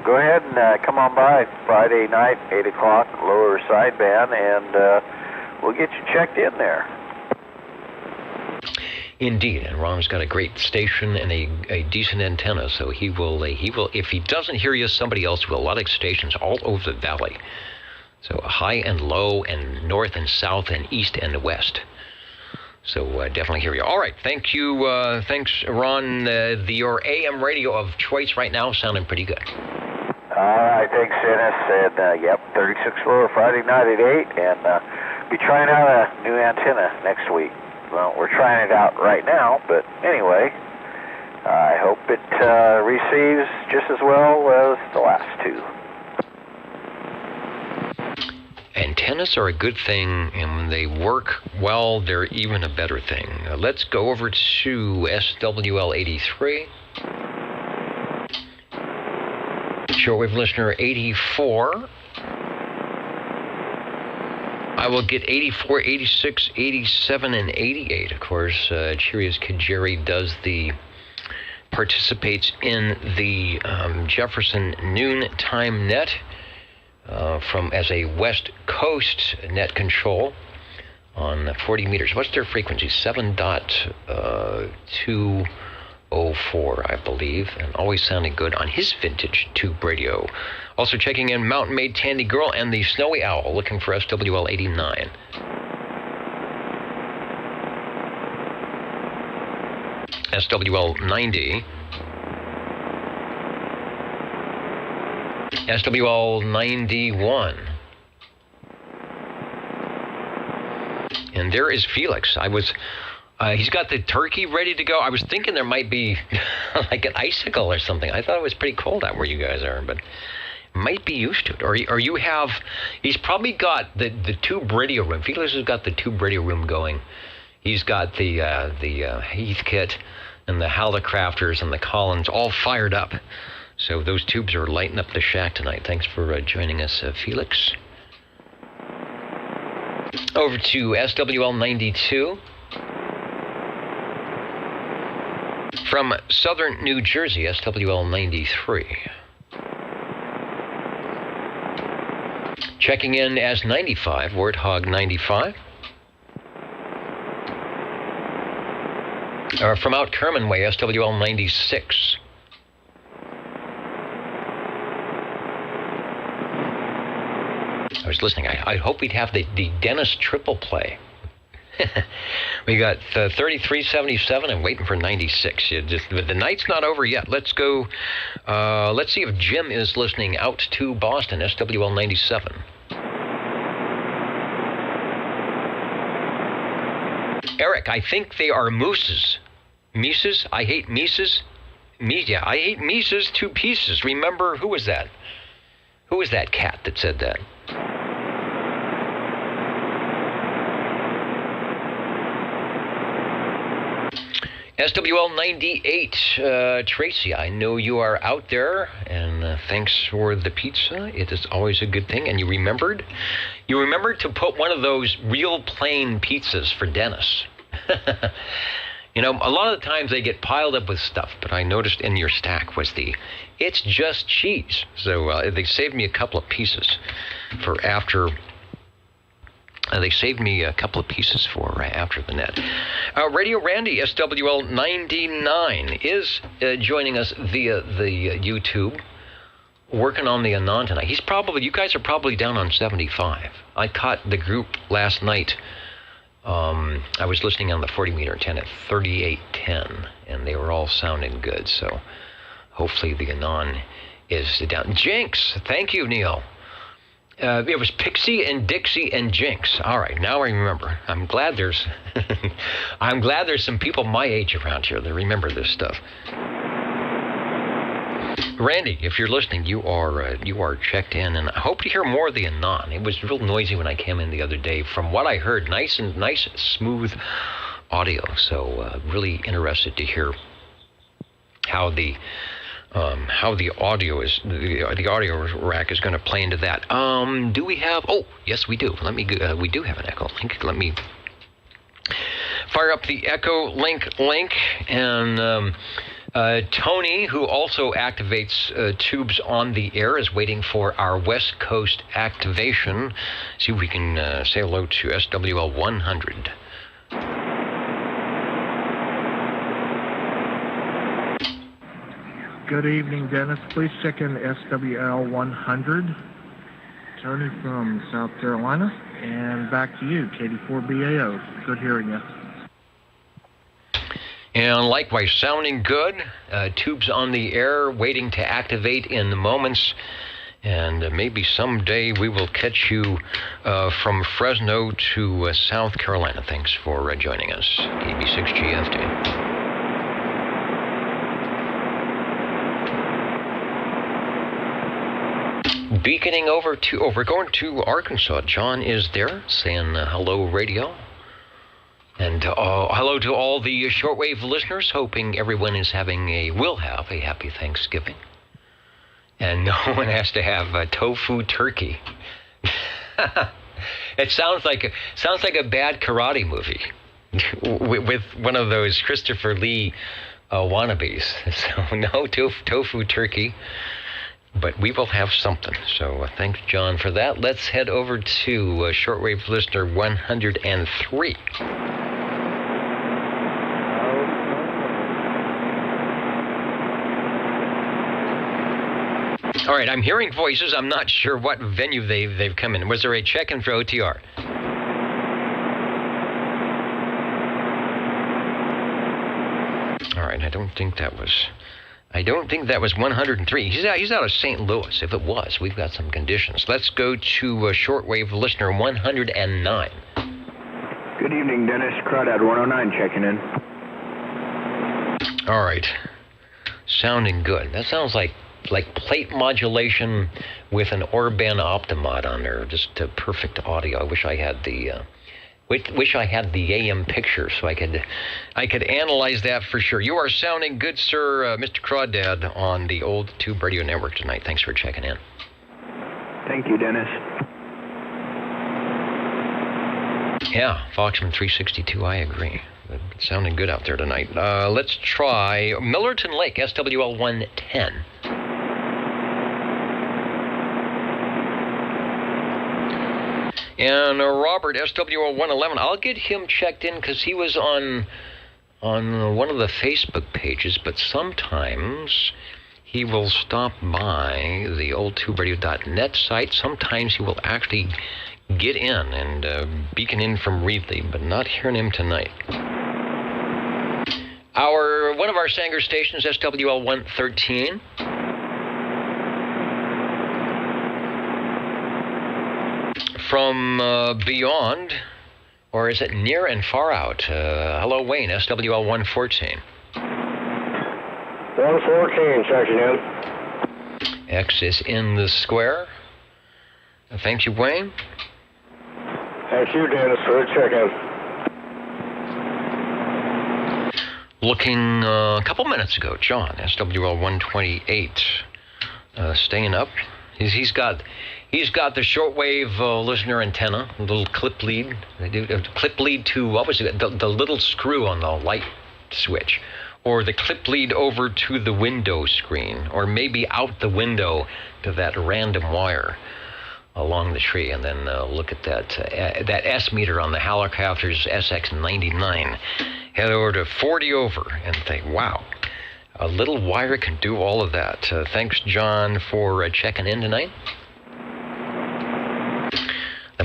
go ahead and come on by Friday night, 8 o'clock, lower sideband, and we'll get you checked in there. Indeed, and Ron's got a great station and a decent antenna, so he will, if he doesn't hear you, somebody else will. A lot of stations all over the valley. So high and low and north and south and east and west. So definitely hear you. All right, thank you. Thanks, Ron. Your AM radio of choice right now sounding pretty good. All right, thanks, Dennis. And yep, 36 lower Friday night at 8, and be trying out a new antenna next week. Well, we're trying it out right now, but anyway, I hope it receives just as well as the last two. Antennas are a good thing, and when they work well, they're even a better thing. Let's go over to SWL 83. Shortwave listener 84. I will get 84, 86, 87, and 88. Of course, Cheerios Kid Jerry participates in the Jefferson Noontime Net. As a West Coast net control on 40 meters. What's their frequency? 7.204, I believe, and always sounding good on his vintage tube radio. Also checking in Mountain Maid Tandy Girl and the Snowy Owl, looking for SWL 89. SWL 90. SWL 91. And there is Felix. He's got the turkey ready to go. I was thinking there might be like an icicle or something. I thought it was pretty cold out where you guys are, but might be used to it. Or you have, he's probably got the tube radio room. Felix has got the tube radio room going He's got the Heathkit and the Hallicrafters and the Collins all fired up. So those tubes are lighting up the shack tonight. Thanks for joining us, Felix. Over to SWL 92. From southern New Jersey, SWL 93. Checking in as 95, Warthog 95. From out Kerman Way, SWL 96. I was listening. I hope we'd have the Dennis triple play. We got 3377 and waiting for 96. The night's not over yet. Let's go. Let's see if Jim is listening out to Boston, SWL 97. Eric, I think they are mooses. Mises? I hate Mises. Yeah, I hate Mises to pieces. Remember, who was that? Who was that cat that said that? SWL 98, Tracy, I know you are out there, and thanks for the pizza. It is always a good thing. And you remembered to put one of those real plain pizzas for Dennis. You know, a lot of the times they get piled up with stuff, but I noticed in your stack was it's just cheese. So they saved me a couple of pieces for after. They saved me a couple of pieces for after the net. Radio Randy, SWL 99, is joining us via the YouTube, working on the Anon tonight. You guys are probably down on 75. I caught the group last night. I was listening on the 40-meter antenna at 3810, and they were all sounding good. So hopefully the Anon is down. Jinx, thank you, Neil. It was Pixie and Dixie and Jinx. All right, now I remember. I'm glad there's some people my age around here that remember this stuff. Randy, if you're listening, you are checked in, and I hope to hear more of the Anon. It was real noisy when I came in the other day. From what I heard, nice, smooth audio. So really interested to hear how the audio is, the audio rack is going to play into that. Do we have? Oh, yes, we do. We do have an Echo link. Let me fire up the Echo link, and Tony, who also activates tubes on the air, is waiting for our West Coast activation. See if we can say hello to SWL 100. Good evening, Dennis. Please check in SWL 100. Tony from South Carolina. And back to you, KD4BAO. Good hearing you. And likewise, sounding good. Tubes on the air, waiting to activate in moments. And maybe someday we will catch you from Fresno to South Carolina. Thanks for joining us. KB6GFD. Beaconing over to, we're going to Arkansas. John is there saying hello, radio. And hello to all the shortwave listeners, hoping everyone will have a happy Thanksgiving. And no one has to have tofu turkey. It sounds like a bad karate movie with one of those Christopher Lee wannabes. So no tofu turkey. But we will have something. So thanks, John, for that. Let's head over to shortwave listener 103. All right, I'm hearing voices. I'm not sure what venue they've come in. Was there a check-in for OTR? All right, I don't think that was 103. He's out of St. Louis. If it was, we've got some conditions. Let's go to shortwave listener 109. Good evening, Dennis. Crawdad 109 checking in. All right. Sounding good. That sounds like plate modulation with an Orban Optimod on there. Just perfect audio. I wish I had the Wish I had the AM picture so I could analyze that for sure. You are sounding good, sir, Mr. Crawdad, on the Old Tube Radio Network tonight. Thanks for checking in. Thank you, Dennis. Yeah, Foxman 362, I agree. It's sounding good out there tonight. Let's try Millerton Lake, SWL 110. And Robert, SWL 111, I'll get him checked in because he was on one of the Facebook pages, but sometimes he will stop by the oldtuberadio.net site. Sometimes he will actually get in and beacon in from Reedley, but not hearing him tonight. One of our Sanger stations, SWL 113. From beyond, or is it near and far out? Hello, Wayne, SWL 114. 114, checking in. X is in the square. Thank you, Wayne. Thank you, Dennis, for the check-in. Looking a couple minutes ago, John, SWL 128, staying up. He's got the shortwave listener antenna, a little clip lead. Clip lead to, what was it, the little screw on the light switch, or the clip lead over to the window screen, or maybe out the window to that random wire along the tree, and then look at that S meter on the Hallicrafters SX99. Head over to 40 over and think, wow, a little wire can do all of that. Thanks, John, for checking in tonight. The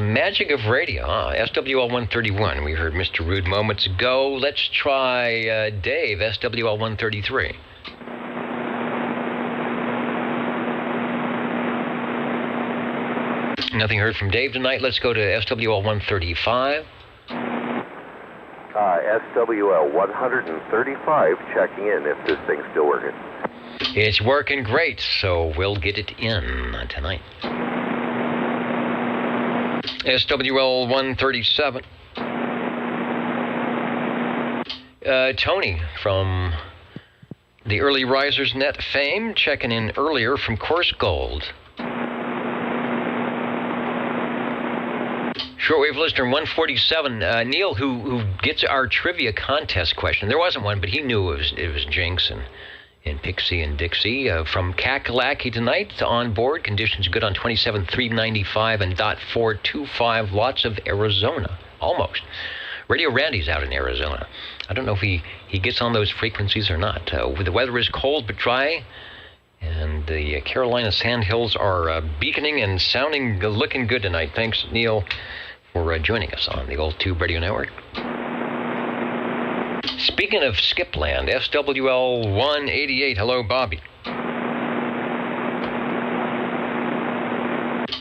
magic of radio, SWL 131. We heard Mr. Rude moments ago. Let's try Dave, SWL 133. Nothing heard from Dave tonight. Let's go to SWL 135. SWL 135 checking in if this thing's still working. It's working great, so we'll get it in tonight. SWL 137. Tony from the Early Risers Net fame, checking in earlier from Course Gold. Shortwave listener 147, Neil, who gets our trivia contest question. There wasn't one, but he knew it was Jinx and Pixie and Dixie. From Kakalaki tonight, on board, conditions good on 27.395 and .425, lots of Arizona, almost. Radio Randy's out in Arizona. I don't know if he gets on those frequencies or not. The weather is cold but dry, and the Carolina Sandhills are beaconing and sounding, looking good tonight. Thanks, Neil, for joining us on the Old Tube Radio Network. Speaking of Skipland, SWL 188, hello, Bobby.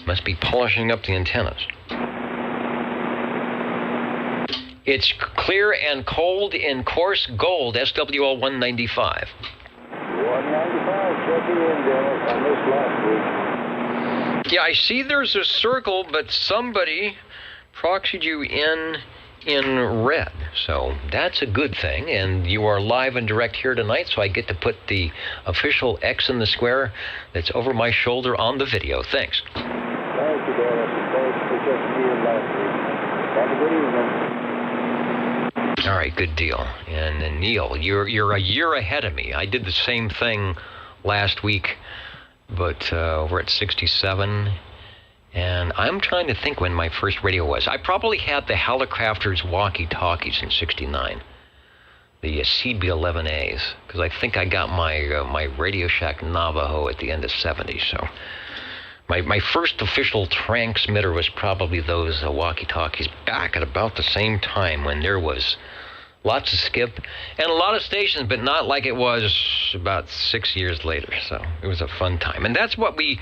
Must be polishing up the antennas. It's clear and cold in Course Gold, SWL 195. 195, checking in, Dennis. I missed last week. Yeah, I see there's a circle, but somebody proxied you in red. So that's a good thing, and you are live and direct here tonight, so I get to put the official X in the square that's over my shoulder on the video. Thanks. Thank you, Dennis. Thanks for checking me in last week. Have a good evening. All right, good deal. And then Neil, you're a year ahead of me. I did the same thing last week, but we're at 67. And I'm trying to think when my first radio was. I probably had the Hallicrafters walkie-talkies in 69, the CB11As, because I think I got my Radio Shack Navajo at the end of 70. So my first official transmitter was probably those walkie-talkies back at about the same time when there was lots of skip and a lot of stations, but not like it was about 6 years later. So it was a fun time. And that's what we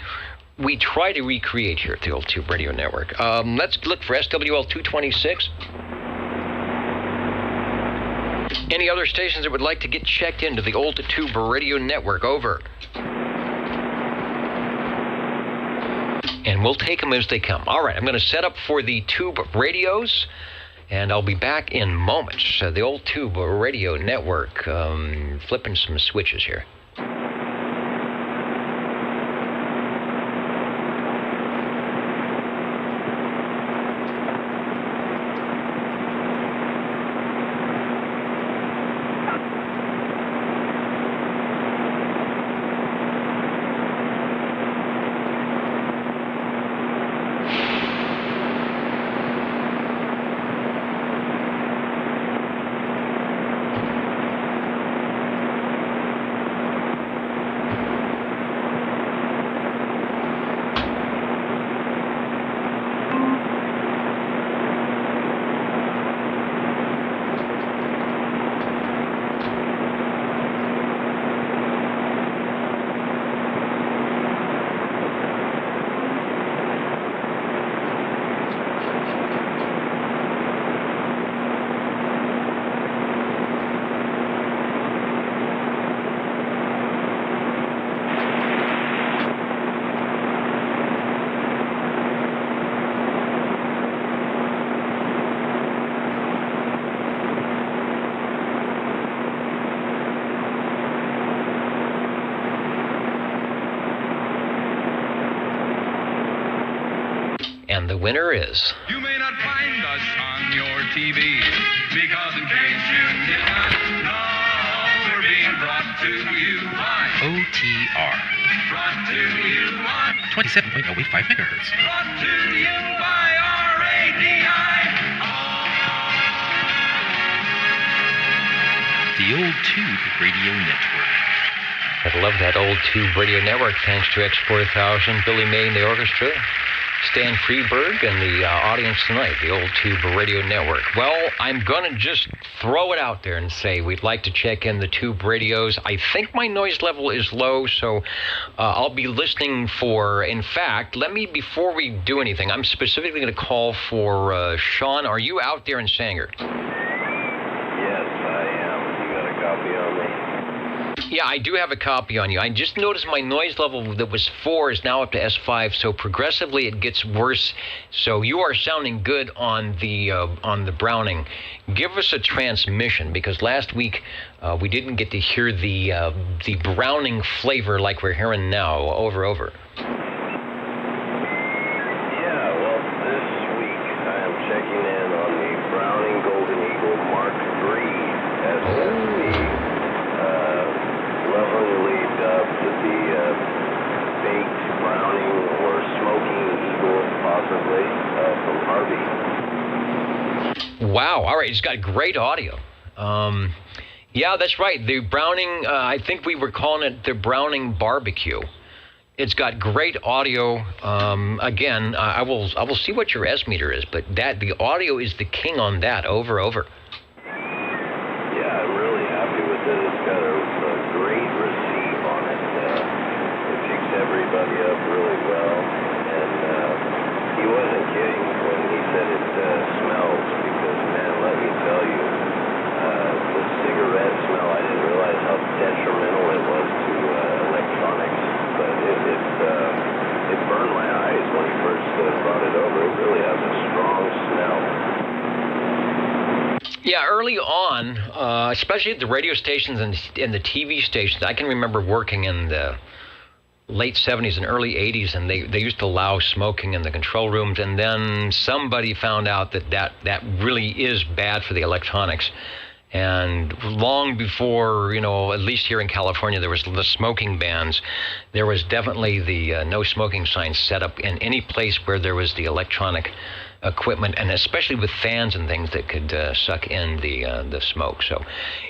try to recreate here at the Old Tube Radio Network. Let's look for SWL 226. Any other stations that would like to get checked into the Old Tube Radio Network? Over. And we'll take them as they come. All right, I'm going to set up for the tube radios, and I'll be back in moments. The old tube radio network, flipping some switches here. And the winner is... You may not find us on your TV, because in case you did not know, we're being brought to you by OTR. Brought to you by 27.085 megahertz. Brought to you by RADI. The Old Tube Radio Network. I love that old tube radio network. Thanks to X4000, Billy May and the orchestra, Stan Freeberg, and the audience tonight, the old tube radio network. Well, I'm going to just throw it out there and say we'd like to check in the tube radios. I think my noise level is low, so I'll be listening for, in fact, before we do anything, I'm specifically going to call for Sean. Are you out there in Sanger? Yes, I am. You got a copy on me? Yeah, I do have a copy on you. I just noticed my noise level that was 4 is now up to S5, so progressively it gets worse. So you are sounding good on the Browning. Give us a transmission, because last week we didn't get to hear the Browning flavor like we're hearing now over. Yeah, well, this week I am checking in on the Browning Golden Eagle Mark III SSB. Lovingly dubbed the baked Browning or smoking eagle, possibly, from Harvey. Wow, all right, it's got great audio. Yeah, that's right, the Browning, I think we were calling it the Browning Barbecue. It's got great audio. Again, I will see what your S meter is, but the audio is the king on that, over. Yeah, I'm really happy with it. It's got a great receive on it. It picks everybody up really well, and he wasn't kidding when he said it smells, because, man, let me tell you, the cigarette smell, I didn't realize how detrimental it was to electronics, but it burned my eyes when he first brought it over. It really has a strong smell. Yeah, early on, especially at the radio stations and the TV stations, I can remember working in the late 70s and early 80s, and they used to allow smoking in the control rooms, and then somebody found out that really is bad for the electronics. And long before, at least here in California, there was the smoking bans, there was definitely the no smoking signs set up in any place where there was the electronic equipment, and especially with fans and things that could suck in the smoke. So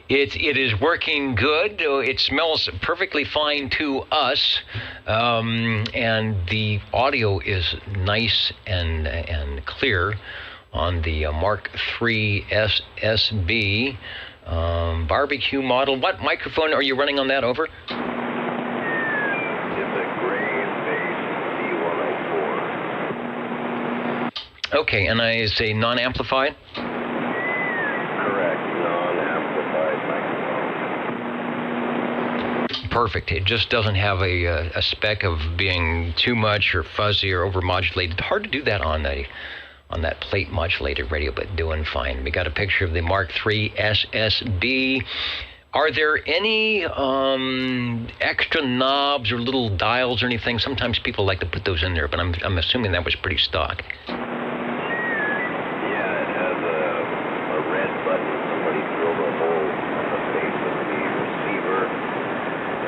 it is working good. It smells perfectly fine to us, and the audio is nice and clear on the Mark III SSB barbecue model. What microphone are you running on that, over? It's a Grave Bass D104. Okay, and I say non-amplified? Correct, non-amplified microphone. perfect. It just doesn't have a speck of being too much or fuzzy or overmodulated. Hard to do that on that plate modulated radio, but doing fine. We got a picture of the Mark III SSB. Are there any extra knobs or little dials or anything? Sometimes people like to put those in there, but I'm assuming that was pretty stock. Yeah, it has a red button. Somebody drilled a hole in the face of the receiver,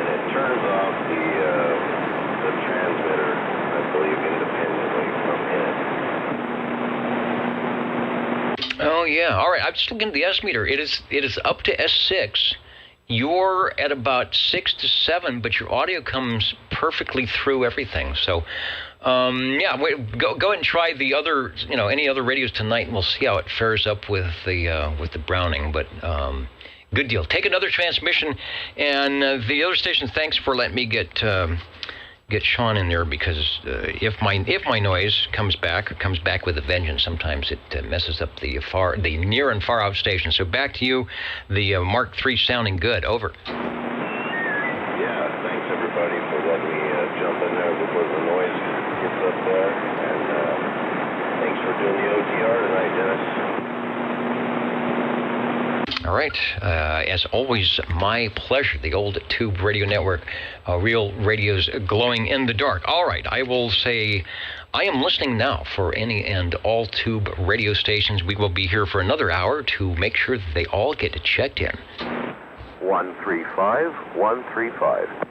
and it turns off the transmitter, I believe, independently from it. Oh yeah. All right. I'm just looking at the S meter. It is up to S6. You're at about 6 to 7, but your audio comes perfectly through everything. So, yeah, go ahead and try the other, any other radios tonight, and we'll see how it fares up with the Browning. But good deal. Take another transmission, and the other stations. Thanks for letting me get Sean in there, because if my noise comes back with a vengeance. Sometimes it messes up the near and far out stations. So back to you, the Mark III sounding good. Over. Yeah, thanks everybody for letting me jump in there before the noise gets up there, and thanks for doing the OTR tonight, Dennis. All right. As always, my pleasure. The old Tube Radio Network, real radios glowing in the dark. All right. I will say I am listening now for any and all Tube radio stations. We will be here for another hour to make sure that they all get checked in. 135, 135.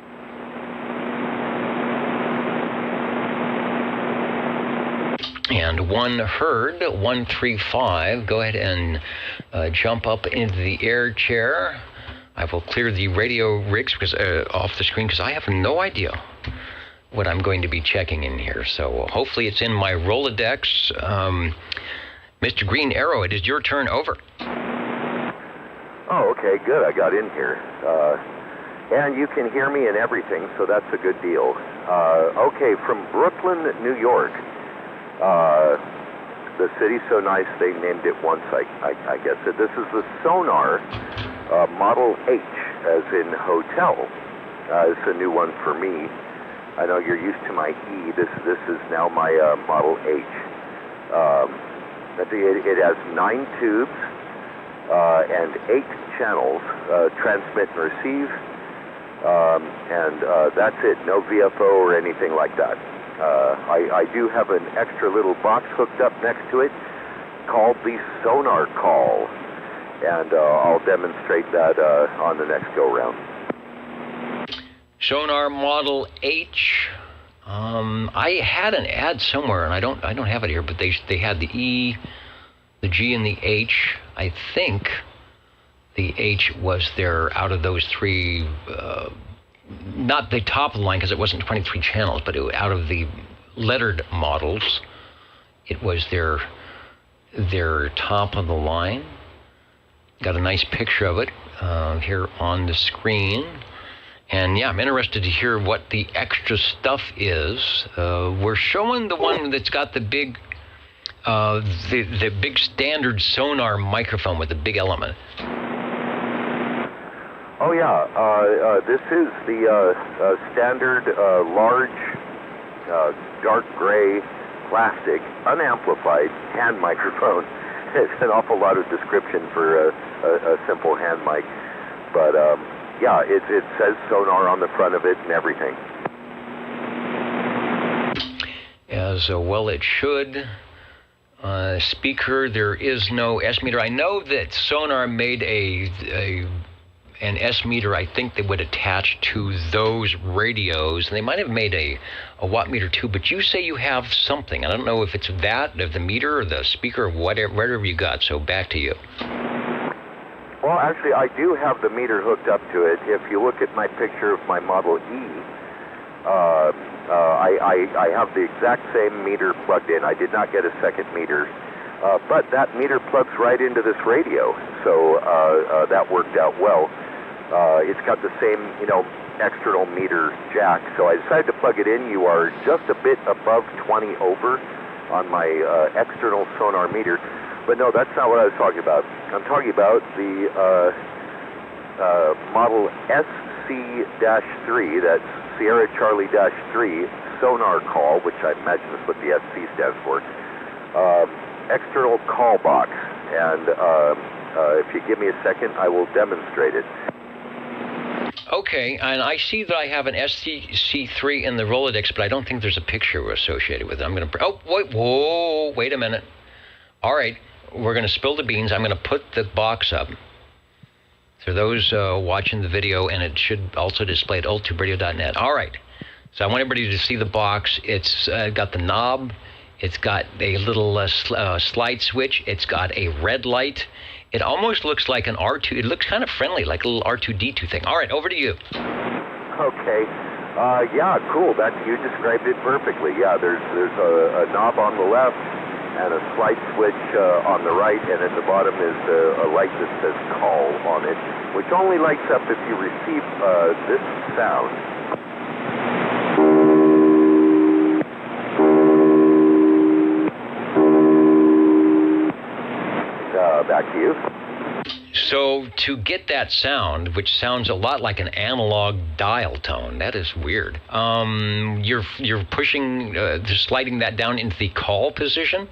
And one heard, 135. Go ahead and jump up into the air chair. I will clear the radio rigs off the screen, because I have no idea what I'm going to be checking in here. So hopefully it's in my Rolodex. Mr. Green Arrow, it is your turn. Over. Oh, okay, good. I got in here. And you can hear me and everything, so that's a good deal. Okay, from Brooklyn, New York. The city's so nice they named it once, I guess. This is the Sonar Model H, as in hotel. It's a new one for me. I know you're used to my E. This is now my Model H. It has 9 tubes and 8 channels, transmit and receive, and that's it. No VFO or anything like that. I do have an extra little box hooked up next to it called the Sonar Call, and I'll demonstrate that on the next go-round. Sonar Model H. I had an ad somewhere, and I don't have it here, but they had the E, the G, and the H. I think the H was there out of those 3. Not the top of the line, because it wasn't 23 channels, but out of the lettered models, it was their top of the line. Got a nice picture of it here on the screen. And yeah, I'm interested to hear what the extra stuff is. We're showing the one that's got the big big standard sonar microphone with the big element. Oh yeah, this is the standard large dark gray plastic unamplified hand microphone. It's an awful lot of description for a simple hand mic, but yeah, it says Sonar on the front of it and everything. As well it should. Speaker, there is no S meter. I know that Sonar made an S meter, I think they would attach to those radios, and they might have made a watt meter too, but you say you have something. I don't know if it's that, of the meter or the speaker, or whatever you got, so back to you. Well, actually, I do have the meter hooked up to it. If you look at my picture of my Model E, I have the exact same meter plugged in. I did not get a second meter, but that meter plugs right into this radio, so that worked out well. It's got the same, external meter jack, so I decided to plug it in. You are just a bit above 20 over on my external Sonar meter, but no, that's not what I was talking about. I'm talking about the model SC-3, that's Sierra Charlie-3, sonar call, which I imagine is what the SC stands for, external call box. And if you give me a second, I will demonstrate it. Okay, and I see that I have an SC-3 in the Rolodex, but I don't think there's a picture associated with it. I'm going to... wait a minute. All right, we're going to spill the beans. I'm going to put the box up for those watching the video, and it should also display at oldtuberadio.net. All right, so I want everybody to see the box. It's got the knob. It's got a little slide switch. It's got a red light. It almost looks like an R2. It looks kind of friendly, like a little R2-D2 thing. All right, over to you. Okay. Yeah, cool. You described it perfectly. Yeah, there's a knob on the left and a slide switch on the right, and at the bottom is a light that says call on it, which only lights up if you receive this sound. Back to you. So to get that sound, which sounds a lot like an analog dial tone, that is weird. You're pushing, sliding that down into the call position?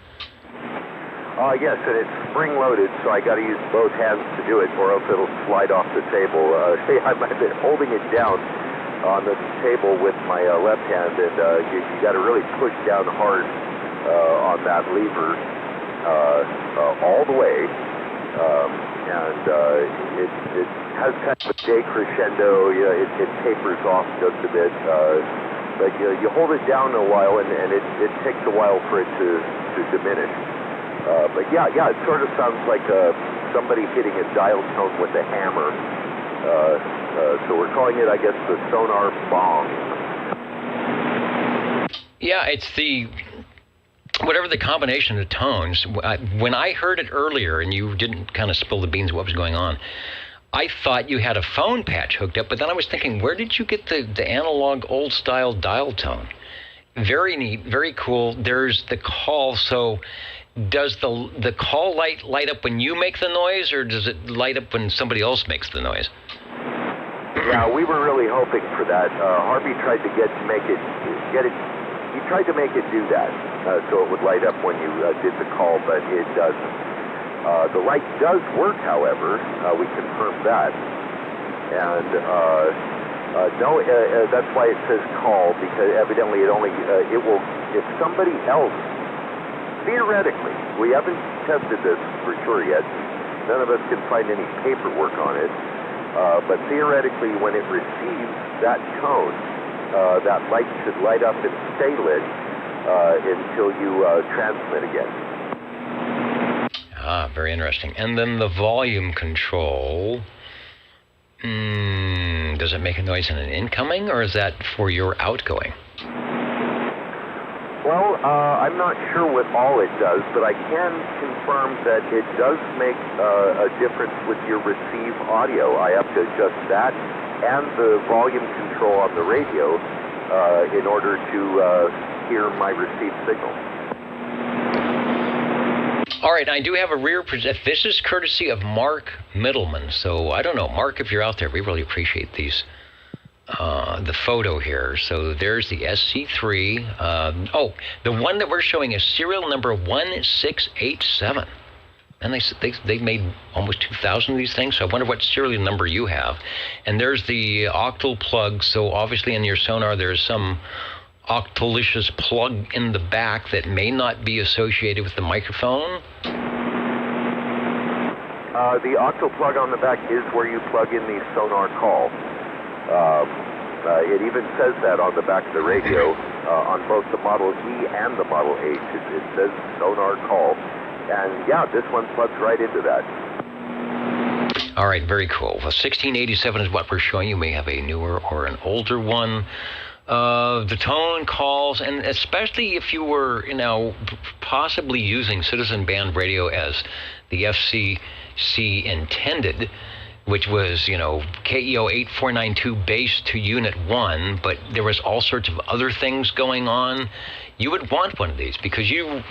Yes, and it's spring-loaded, so I got to use both hands to do it, or else it'll slide off the table. I've been holding it down on the table with my left hand, and you got to really push down hard on that lever all the way. And it has kind of a decrescendo. It tapers off just a bit, but you hold it down a while, and it takes a while for it to diminish. But yeah, it sort of sounds like somebody hitting a dial tone with a hammer. So we're calling it, I guess, the sonar bong. Yeah, it's whatever the combination of tones. When I heard it earlier, and you didn't kind of spill the beans of what was going on, I thought you had a phone patch hooked up, but then I was thinking, where did you get the analog old-style dial tone? Very neat, very cool. There's the call, so does the call light up when you make the noise, or does it light up when somebody else makes the noise? Yeah, we were really hoping for that. Harvey tried to get it. He tried to make it do that, so it would light up when you did the call, but it doesn't. The light does work, however. We confirmed that, and no, that's why it says call, because evidently it will, if somebody else, theoretically, we haven't tested this for sure yet. None of us can find any paperwork on it, but theoretically, when it receives that tone, that light should light up and stay lit until you transmit again. Ah, very interesting. And then the volume control, does it make a noise in an incoming, or is that for your outgoing? Well, I'm not sure what all it does, but I can confirm that it does make a difference with your receive audio. I have to adjust that and the volume control on the radio in order to hear my received signal. All right, I do have a rear project. This is courtesy of Mark Middleman. So I don't know, Mark, if you're out there, we really appreciate these. The photo here. So there's the SC3. The one that we're showing is serial number 1687. And they made almost 2,000 of these things, so I wonder what serial number you have. And there's the octal plug, so obviously in your sonar there's some octalicious plug in the back that may not be associated with the microphone. The octal plug on the back is where you plug in the sonar call. It even says that on the back of the radio, on both the Model E and the Model H. It says sonar call. And yeah, this one plugs right into that. All right, very cool. Well, 1687 is what we're showing. You may have a newer or an older one. The tone calls, and especially if you were, possibly using Citizen Band Radio as the FCC intended, which was, KEO 8492 base to Unit 1, but there was all sorts of other things going on. You would want one of these because you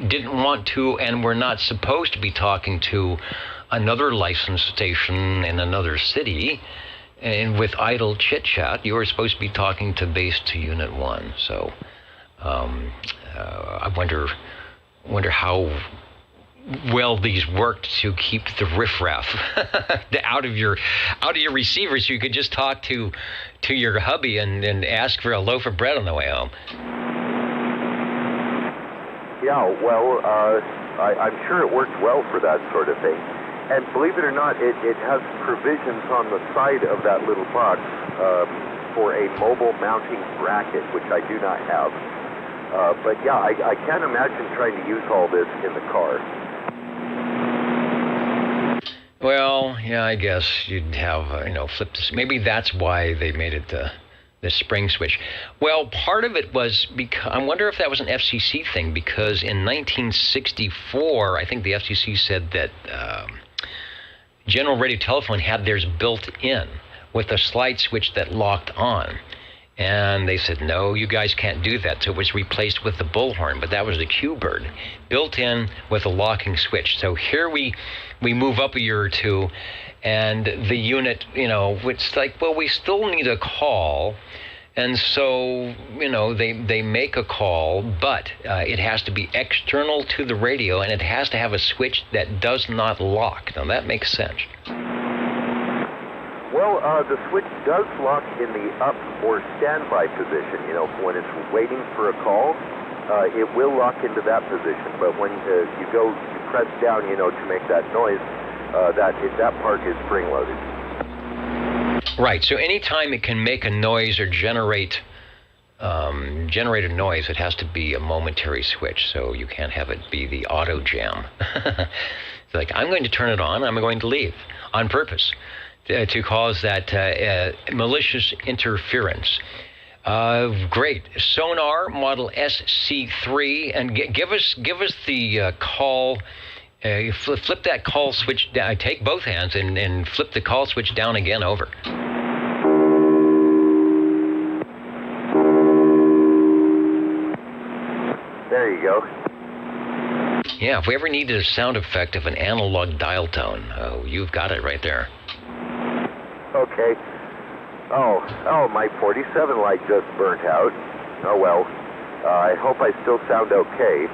didn't want to and were not supposed to be talking to another licensed station in another city, and with idle chit-chat, you were supposed to be talking to base to Unit 1. So I wonder how well these worked to keep the riffraff out of your receiver, so you could just talk to your hubby and ask for a loaf of bread on the way home. Yeah, well, I'm sure it worked well for that sort of thing. And believe it or not, it has provisions on the side of that little box for a mobile mounting bracket, which I do not have. But yeah, I can't imagine trying to use all this in the car. Well, yeah, I guess you'd have, flip this. Maybe that's why they made it the spring switch. Well, part of it was because, I wonder if that was an FCC thing, because in 1964, I think the FCC said that General Radio Telephone had theirs built in with a slide switch that locked on. And they said, no, you guys can't do that. So it was replaced with the Bullhorn, but that was the Q-Bird, built in with a locking switch. So here we move up a year or two, and the unit, it's like, well, we still need a call. And so, they make a call, but it has to be external to the radio, and it has to have a switch that does not lock. Now, that makes sense. Well, the switch does lock in the up or standby position. When it's waiting for a call, it will lock into that position. But when you press down, to make that noise, that part is spring-loaded. Right. So anytime it can make a noise or generate a noise, it has to be a momentary switch. So you can't have it be the auto jam. It's like, I'm going to turn it on. I'm going to leave on purpose to cause that malicious interference. Great. Sonar model SC3, and give us the call. Flip that call switch down. Take both hands and flip the call switch down again. Over. There you go. Yeah, if we ever needed a sound effect of an analog dial tone, you've got it right there. Okay. Oh, my 47 light just burnt out. Oh well. I hope I still sound okay.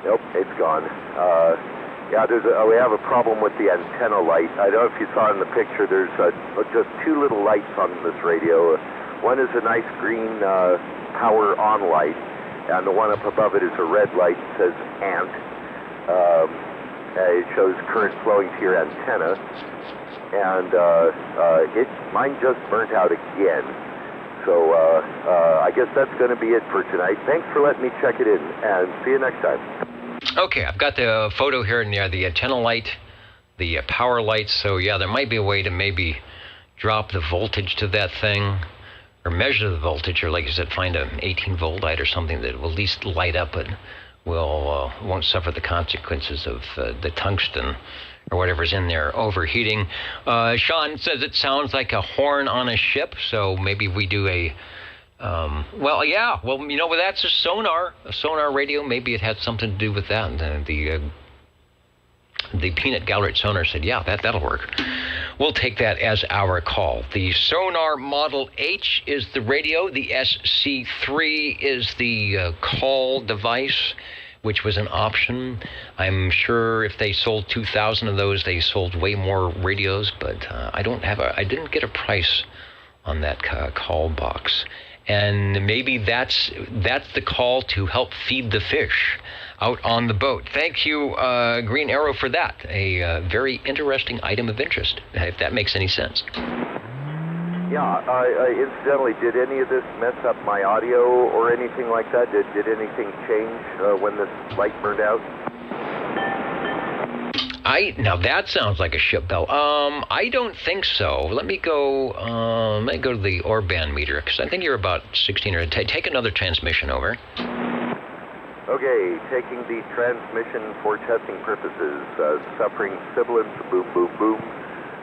Nope, it's gone. Yeah, we have a problem with the antenna light. I don't know if you saw in the picture, there's just two little lights on this radio. One is a nice green power on light, and the one up above it is a red light that says ANT. It shows current flowing to your antenna, and mine just burnt out again. So I guess that's going to be it for tonight. Thanks for letting me check it in, and see you next time. Okay, I've got the photo here near the antenna light, the power lights. So yeah, there might be a way to maybe drop the voltage to that thing, or measure the voltage, or like I said, find an 18-volt light or something that will at least light up and won't suffer the consequences of the tungsten or whatever's in there overheating. Sean says it sounds like a horn on a ship, so maybe we do a that's a sonar radio. Maybe it had something to do with that. The Peanut Gallery Sonar said, yeah, that'll work. We'll take that as our call. The Sonar Model H is the radio. The SC3 is the call device, which was an option. I'm sure if they sold 2,000 of those, they sold way more radios, but I didn't get a price on that call box. And maybe that's the call to help feed the fish out on the boat. Thank you, Green Arrow, for that. A very interesting item of interest, if that makes any sense. Yeah, incidentally, did any of this mess up my audio or anything like that? Did anything change when this light burned out? Now that sounds like a ship bell. I don't think so. Let me go to the Orban meter, because I think you're about 16 or take another transmission over. Okay, taking the transmission for testing purposes. Suffering sibilance, boom, boom, boom.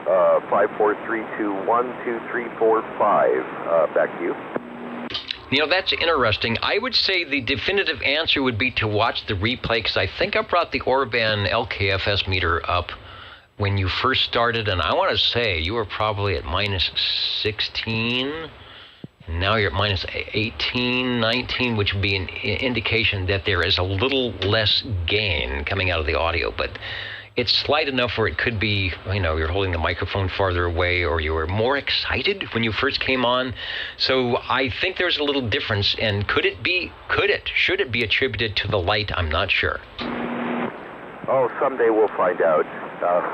543212345. Back to you. You know, that's interesting. I would say the definitive answer would be to watch the replay, because I think I brought the Orban LKFS meter up when you first started, and I want to say you were probably at minus 16. Now you're at minus 18, 19, which would be an indication that there is a little less gain coming out of the audio. But it's slight enough where it could be, you know, you're holding the microphone farther away, or you were more excited when you first came on. So I think there's a little difference. And should it be attributed to the light? I'm not sure. Oh, someday we'll find out.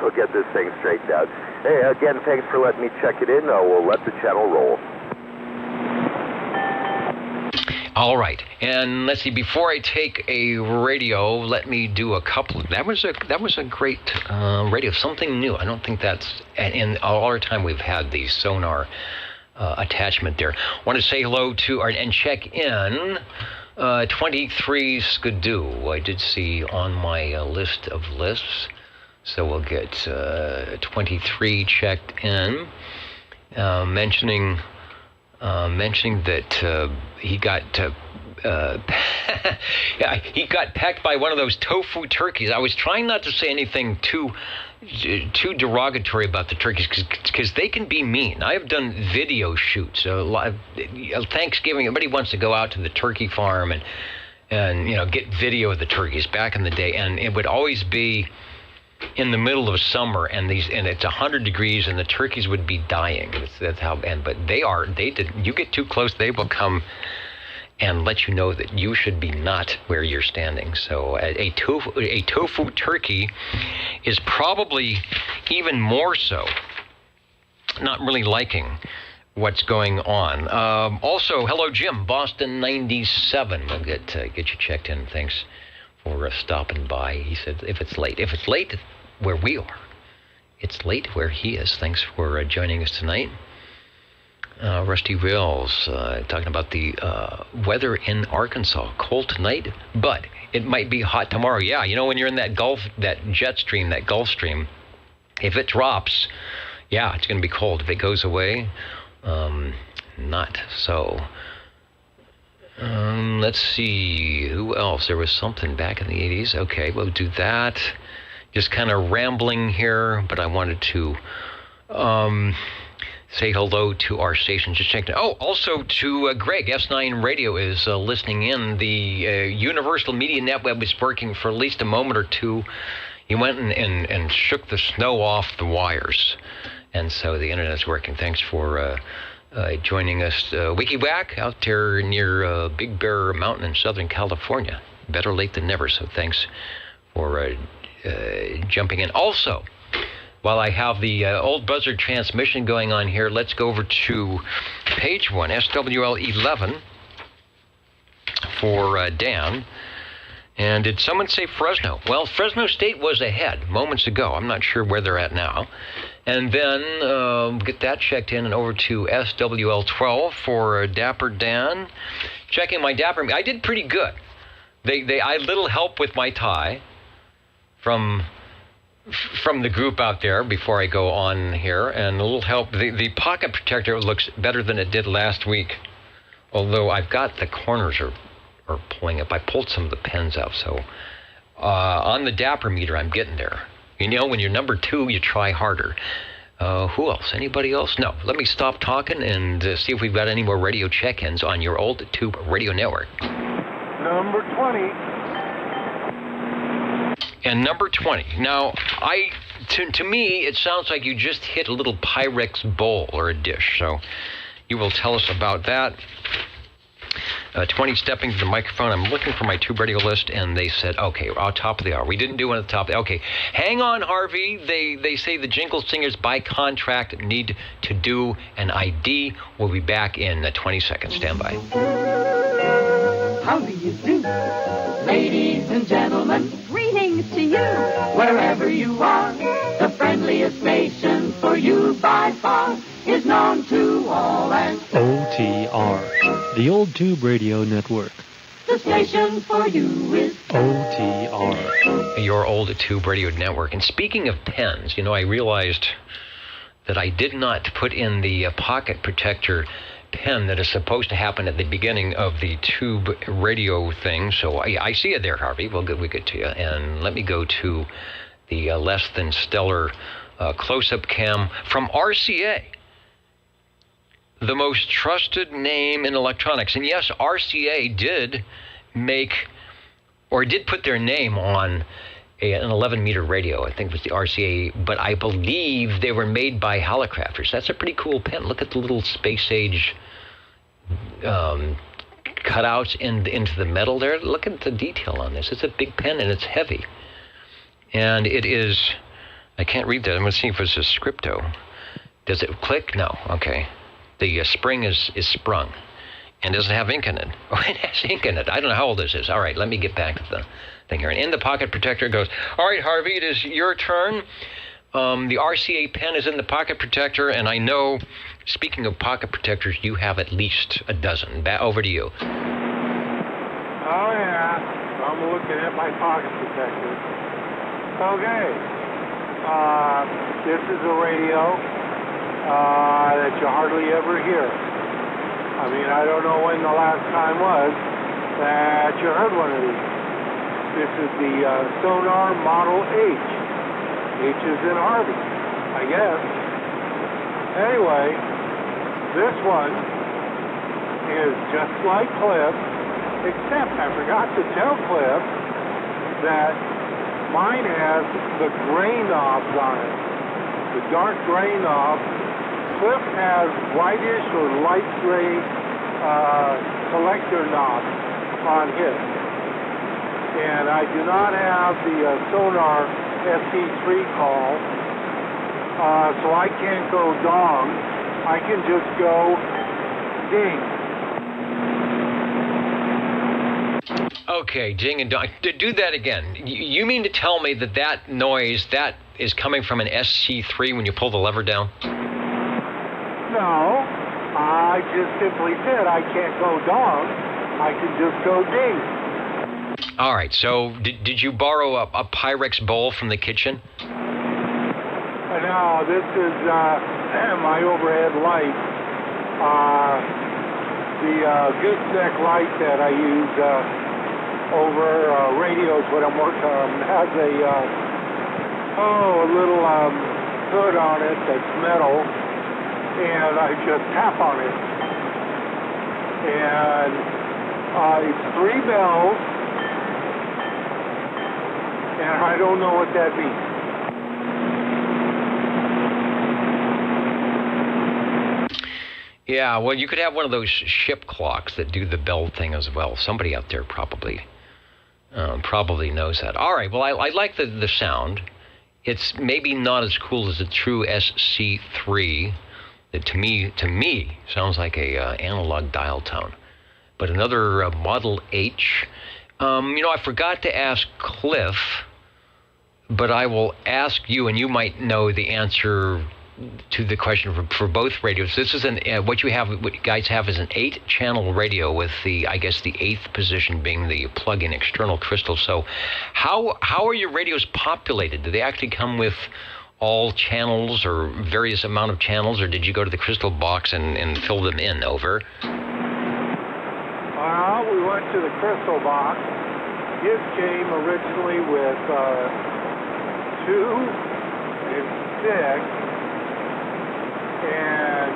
We'll get this thing straightened out. Hey, again, thanks for letting me check it in. We'll let the channel roll. All right, and let's see. Before I take a radio, let me do a couple. That was a great radio, something new. I don't think that's in all our time we've had the sonar attachment there. I want to say hello to and check in 23 Skidoo. I did see on my list of lists, so we'll get 23 checked in, mentioning that he got he got pecked by one of those tofu turkeys. I was trying not to say anything too derogatory about the turkeys, because they can be mean. I have done video shoots. Thanksgiving, everybody wants to go out to the turkey farm and you know, get video of the turkeys back in the day, and it would always be in the middle of summer, and it's 100 degrees, and the turkeys would be dying. That's how. But you get too close, they will come and let you know that you should be not where you're standing. So a tofu turkey is probably even more so not really liking what's going on. Also, hello Jim, Boston 97. We'll get you checked in. Thanks for stopping by. He said if it's late where we are, it's late where he is. Thanks for joining us tonight. Rusty Rails talking about the weather in Arkansas. Cold tonight, but it might be hot tomorrow. Yeah, you know, when you're in that Gulf Stream, if it drops, yeah, it's going to be cold. If it goes away, not so. Let's see, who else? There was something back in the 80s. Okay, we'll do that. Just kind of rambling here, but I wanted to say hello to our station. Just checked. Oh, also to Greg. S9 Radio is listening in. The Universal Media Network was working for at least a moment or two. He went and shook the snow off the wires, and so the internet's working. Thanks for joining us. WikiWhack out there near Big Bear Mountain in Southern California. Better late than never, so thanks for jumping in. Also, while I have the old buzzard transmission going on here, let's go over to page 1, SWL 11 for Dan. And did someone say Fresno? Well, Fresno State was ahead moments ago. I'm not sure where they're at now. And then get that checked in and over to SWL 12 for Dapper Dan. Checking my Dapper. I did pretty good. I little help with my tie from the group out there before I go on here, and a little help. The pocket protector looks better than it did last week, although I've got the corners are pulling up. I pulled some of the pens out, so on the Dapper meter I'm getting there. You know, when you're number 2, you try harder. Who else? Anybody else? No. Let me stop talking and see if we've got any more radio check-ins on your old tube radio network. Number 20. And number 20. Now, to me, it sounds like you just hit a little Pyrex bowl or a dish. So you will tell us about that. 20 stepping to the microphone. I'm looking for my tube radio list, and they said, okay, we're on top of the hour. We didn't do one at the top. Okay, hang on, Harvey. They say the jingle singers by contract need to do an ID. We'll be back in 20 seconds. Stand by. How do you do? Ladies and gentlemen, greetings to you. Wherever you are, the friendliest station for you by far is known to all and OTR, the Old Tube Radio Network. The station for you is OTR, your Old Tube Radio Network. And speaking of pens, you know, I realized that I did not put in the pocket protector pen that is supposed to happen at the beginning of the tube radio thing. So I see it there, Harvey. We'll get to you. And let me go to the less than stellar close-up cam from RCA, the most trusted name in electronics. And yes, RCA did put their name on an 11-meter radio. I think it was the RCA, but I believe they were made by Hallicrafters. That's a pretty cool pen. Look at the little space-age cutouts into the metal there. Look at the detail on this. It's a big pen, and it's heavy. And it is, I can't read that. I'm going to see if it's a scripto. Does it click? No. Okay. The spring is sprung. And does it have ink in it? Oh, it has ink in it. I don't know how old this is. All right, let me get back to the thing here. And in the pocket protector goes, all right, Harvey, it is your turn. The RCA pen is in the pocket protector, and I know, speaking of pocket protectors, you have at least a dozen. Over to you. Oh, yeah. I'm looking at my pocket protector. Okay. This is a radio that you hardly ever hear. I mean, I don't know when the last time was that you heard one of these. This is the Sonar Model H. H is in Harvey, I guess. Anyway, this one is just like Cliff, except I forgot to tell Cliff that mine has the gray knobs on it, the dark gray knobs. Cliff has whitish or light gray selector knobs on his. And I do not have the Sonar SC3 call, so I can't go dong. I can just go ding. Okay, ding and dong. Do that again. You mean to tell me that noise, that is coming from an SC3 when you pull the lever down? No, I just simply said I can't go dong. I can just go ding. All right, so did you borrow a Pyrex bowl from the kitchen? No, this is my overhead light. The gooseneck light that I use over radios when I'm working on has a little hood on it that's metal, and I just tap on it. And it's 3 bells. And I don't know what that means. Yeah, well, you could have one of those ship clocks that do the bell thing as well. Somebody out there probably knows that. All right, well, I like the sound. It's maybe not as cool as the true SC3. That to me sounds like a analog dial tone. But another Model H. I forgot to ask Cliff, but I will ask you, and you might know the answer to the question for both radios. This is what you guys have is an 8-channel radio with the 8th position being the plug-in external crystal. So how are your radios populated? Do they actually come with all channels or various amount of channels, or did you go to the crystal box and fill them in? Over. We went to the crystal box. His came originally with 2 and 6, and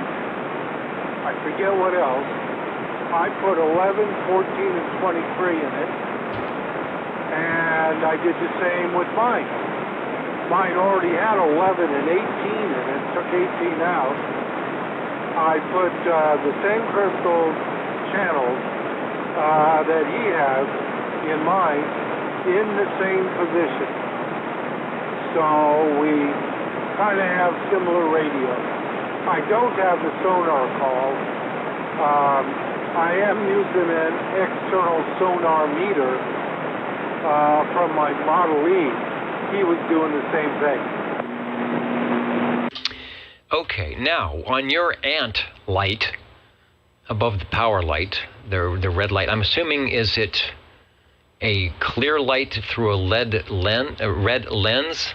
I forget what else. I put 11, 14, and 23 in it, and I did the same with mine. Mine already had 11 and 18 in it, took 18 out. I put the same crystal channels that he has in mine in the same position. So we kind of have similar radios. I don't have the sonar call. I am using an external sonar meter from my Model E. He was doing the same thing. Okay, now on your ant light above the power light, the red light, I'm assuming, is it a clear light through a red lens?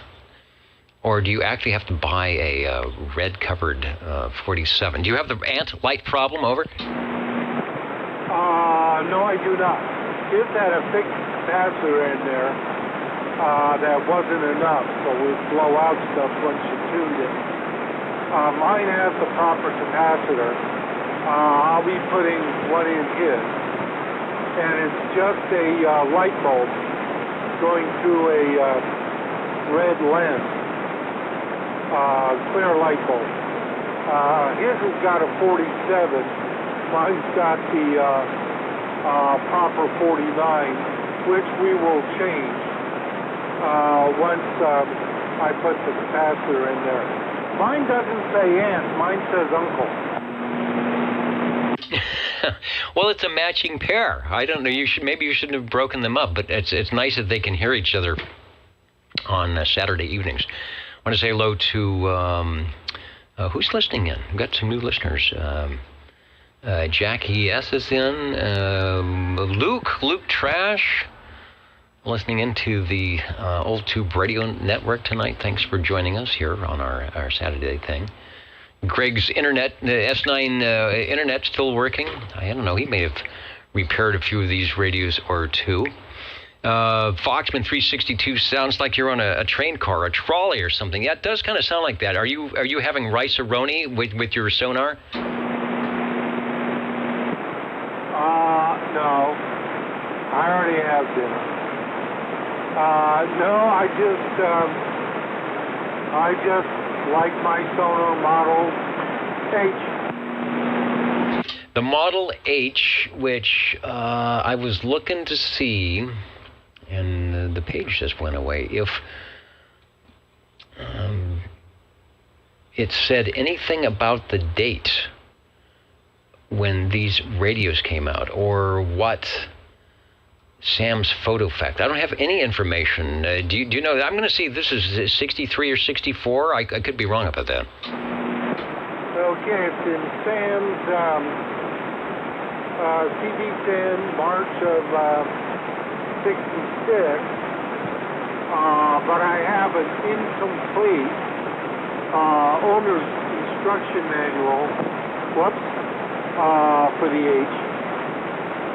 or do you actually have to buy a red-covered 47? Do you have the ant light problem? Over. No, I do not. It had a fixed capacitor in there that wasn't enough, so we'd blow out stuff once you tuned it. Mine has the proper capacitor. I'll be putting one in his. And it's just a light bulb going through a red lens, clear light bulb. His has got a 47. Mine's got the proper 49, which we will change once I put the capacitor in there. Mine doesn't say aunt, mine says uncle. Well, it's a matching pair. I don't know. Maybe you shouldn't have broken them up, but it's nice that they can hear each other on Saturday evenings. I want to say hello to who's listening in. We've got some new listeners. Jackie S is in. Luke Trash, listening into the Old Tube Radio Network tonight. Thanks for joining us here on our Saturday thing. Greg's internet, S9 internet still working. I don't know. He may have repaired a few of these radios or two. Foxman 362 sounds like you're on a train car, a trolley or something. Yeah, it does kind of sound like that. Are you having rice-a-roni with your sonar? No. I already have dinner. No, I just like my sonar Model H. The Model H, which I was looking to see, and the page just went away, if it said anything about the date when these radios came out, or what Sam's photo fact. I don't have any information. Do you know? I'm going to see if this is 63 or 64. I could be wrong about that. Okay, it's in Sam's CD10, March of 66. But I have an incomplete owner's instruction manual. For the H.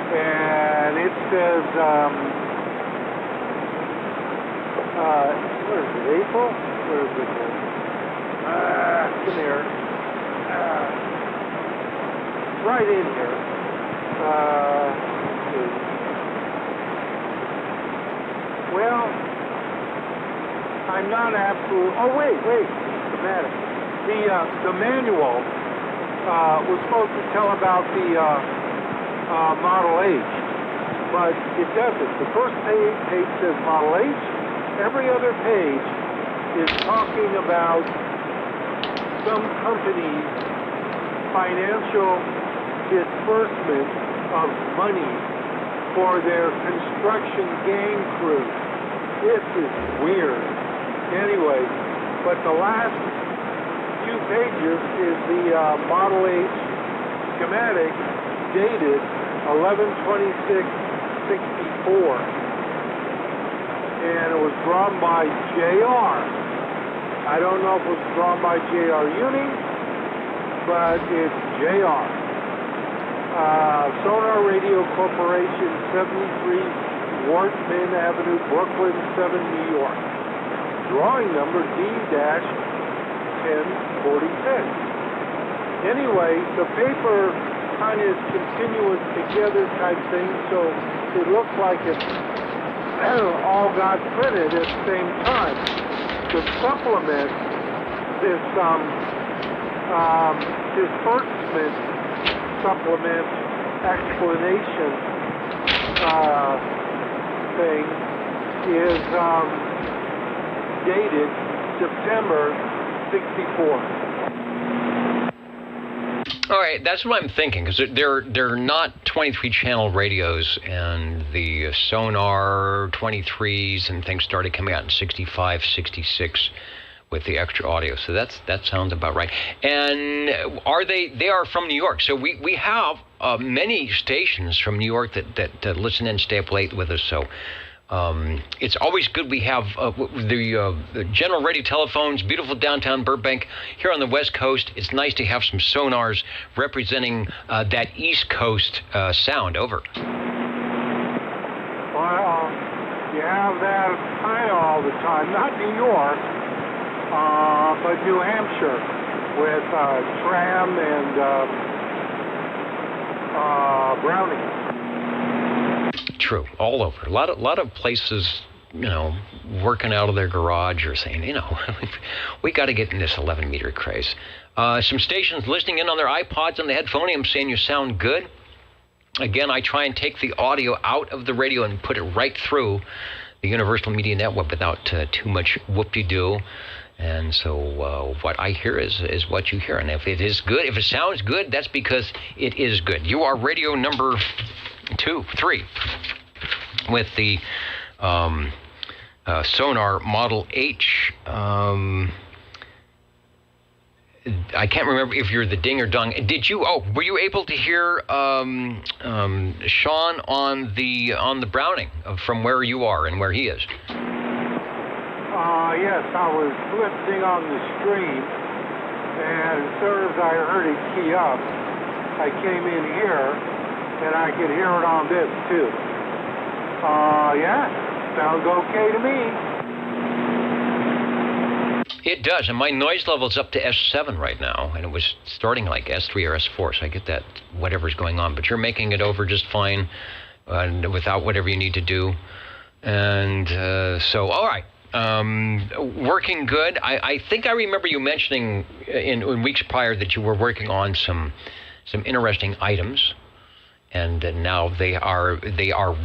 And it says, what is it, April? Where is it? Come here. Right in here. Let's see. Well, I'm not absolute. Oh, wait. Schematic. The manual was supposed to tell about the Model H, but it doesn't. The first page says Model H. Every other page is talking about some company's financial disbursement of money for their construction gang crew. This is weird. Anyway, but the last few pages is the Model H schematic dated 11/26/64, and it was drawn by J.R. I don't know if it was drawn by J.R. Ewing, but it's J.R. Sonar Radio Corporation, 73 Wortman Avenue, Brooklyn, 7, New York. Drawing number D-1046. Anyway, the paper kind of is continuous together type thing, so it looks like it all got printed at the same time. To supplement this disbursement supplement explanation thing is dated September 64. All right, that's what I'm thinking, because they're not 23-channel radios, and the Sonar 23s and things started coming out in 65, 66 with the extra audio. So that sounds about right. And they are from New York. So we have many stations from New York that listen and stay up late with us. So It's always good we have the General Radio telephones, beautiful downtown Burbank. Here on the West Coast, it's nice to have some sonars representing that East Coast sound. Over. Well, you have that kind of all the time. Not New York, but New Hampshire with Tram and Browning. True, all over. A lot of places, working out of their garage or saying, we got to get in this 11-meter craze. Some stations listening in on their iPods and the headphonium saying you sound good. Again, I try and take the audio out of the radio and put it right through the Universal Media Network without too much whoop-de-doo. And so what I hear is what you hear. And if it is good, if it sounds good, that's because it is good. You are radio number 3 with the Sonar Model H. I can't remember if you're the ding or dong. Were you able to hear Sean on the Browning from where you are and where he is? Yes, I was listening on the stream, and as soon as I heard it key up, I came in here, and I could hear it on this too. Yeah, sounds okay to me. It does, and my noise level's up to S7 right now, and it was starting like S3 or S4, so I get that whatever's going on. But you're making it over just fine, without whatever you need to do. And so, all right. Working good. I think I remember you mentioning in weeks prior that you were working on some interesting items, and now they are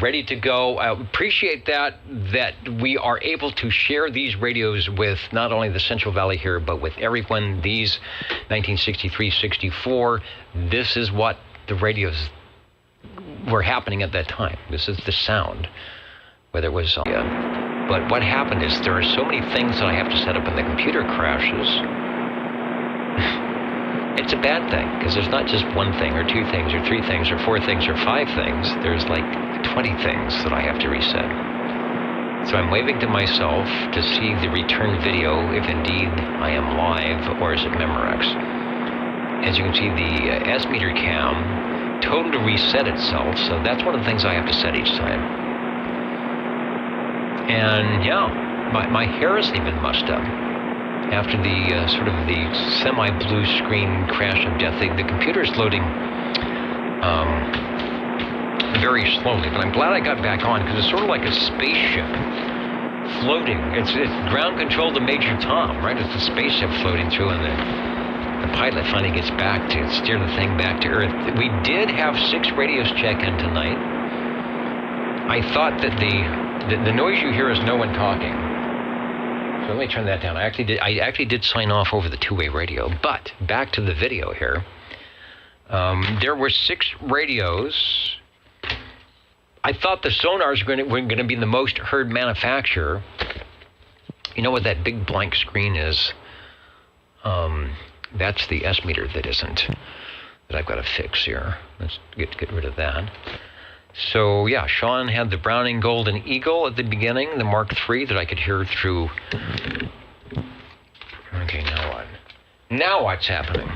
ready to go. I appreciate that we are able to share these radios with not only the Central Valley here, but with everyone. These 1963-64. This is what the radios were happening at that time. This is the sound, whether it was. But what happened is there are so many things that I have to set up and the computer crashes. It's a bad thing, because there's not just one thing or two things or three things or four things or five things. There's like 20 things that I have to reset. So I'm waving to myself to see the return video, if indeed I am live or is it Memorex. As you can see, the S-meter cam totally reset itself, so that's one of the things I have to set each time. And yeah, my hair isn't even mussed up. After the sort of the semi-blue screen crash of death, the computer's loading very slowly. But I'm glad I got back on, because it's sort of like a spaceship floating. It's ground control to Major Tom, right? It's a spaceship floating through, and the pilot finally gets back to steer the thing back to Earth. We did have 6 radios check in tonight. I thought that the noise you hear is no one talking. So let me turn that down. I actually did sign off over the two-way radio. But back to the video here. There were 6 radios. I thought the sonars were going to be the most heard manufacturer. You know what that big blank screen is? That's the S-meter that isn't. That I've got to fix here. Let's get rid of that. So, yeah, Sean had the Browning Golden Eagle at the beginning, the Mark III that I could hear through. Okay, now what? Now what's happening?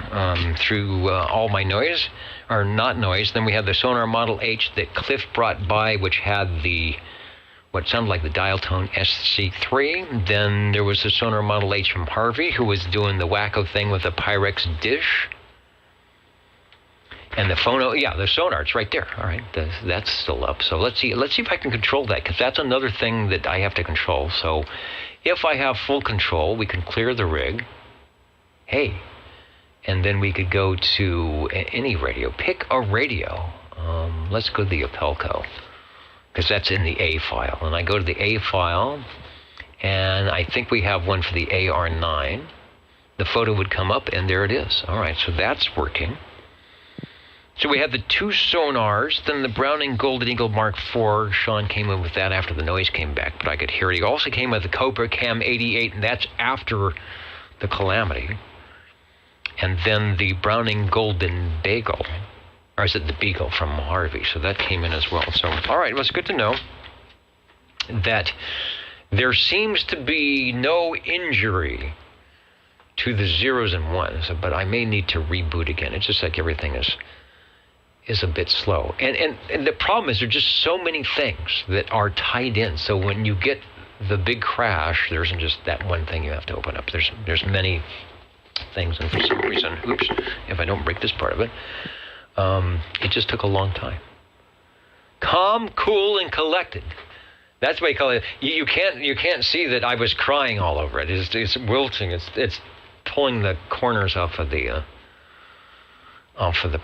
Through all my noise, or not noise. Then we had the Sonar Model H that Cliff brought by, which had what sounded like the dial tone SC3. Then there was the Sonar Model H from Harvey, who was doing the wacko thing with the Pyrex dish. And the phono, the sonar, it's right there. All right, that's still up. So let's see if I can control that, because that's another thing that I have to control. So if I have full control, we can clear the rig. Hey, and then we could go to any radio. Pick a radio. Let's go to the Apelco, because that's in the A file. And I go to the A file, and I think we have one for the AR9. The photo would come up, and there it is. All right, so that's working. So we had the 2 sonars, then the Browning Golden Eagle Mark IV. Sean came in with that after the noise came back, but I could hear it. He also came with the Cobra Cam 88, and that's after the calamity. And then the Browning Golden Bagel, or is it the Beagle from Harvey? So that came in as well. So, all right, well, it's good to know. that there seems to be no injury to the zeros and ones, but I may need to reboot again. It's just like everything is a bit slow. And the problem is there are just so many things that are tied in. So when you get the big crash, there isn't just that one thing you have to open up. There's many things, and for some reason, oops, if I don't break this part of it, it just took a long time. Calm, cool, and collected. That's what you call it. You can't see that I was crying all over it. It's wilting. It's pulling the corners off of the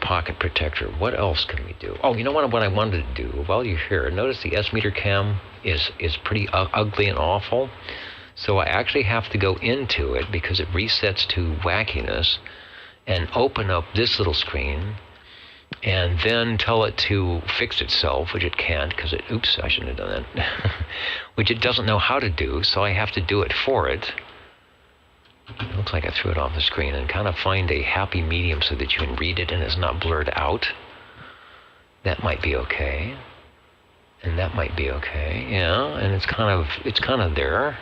pocket protector. What else can we do? Oh, you know what I wanted to do while you're here? Notice the S-meter cam is pretty ugly and awful. So I actually have to go into it because it resets to wackiness and open up this little screen and then tell it to fix itself, which it can't because oops, I shouldn't have done that, which it doesn't know how to do, so I have to do it for it. It looks like I threw it off the screen, and kind of find a happy medium so that you can read it and it's not blurred out. That might be okay. And that might be okay, yeah, and it's kind of there.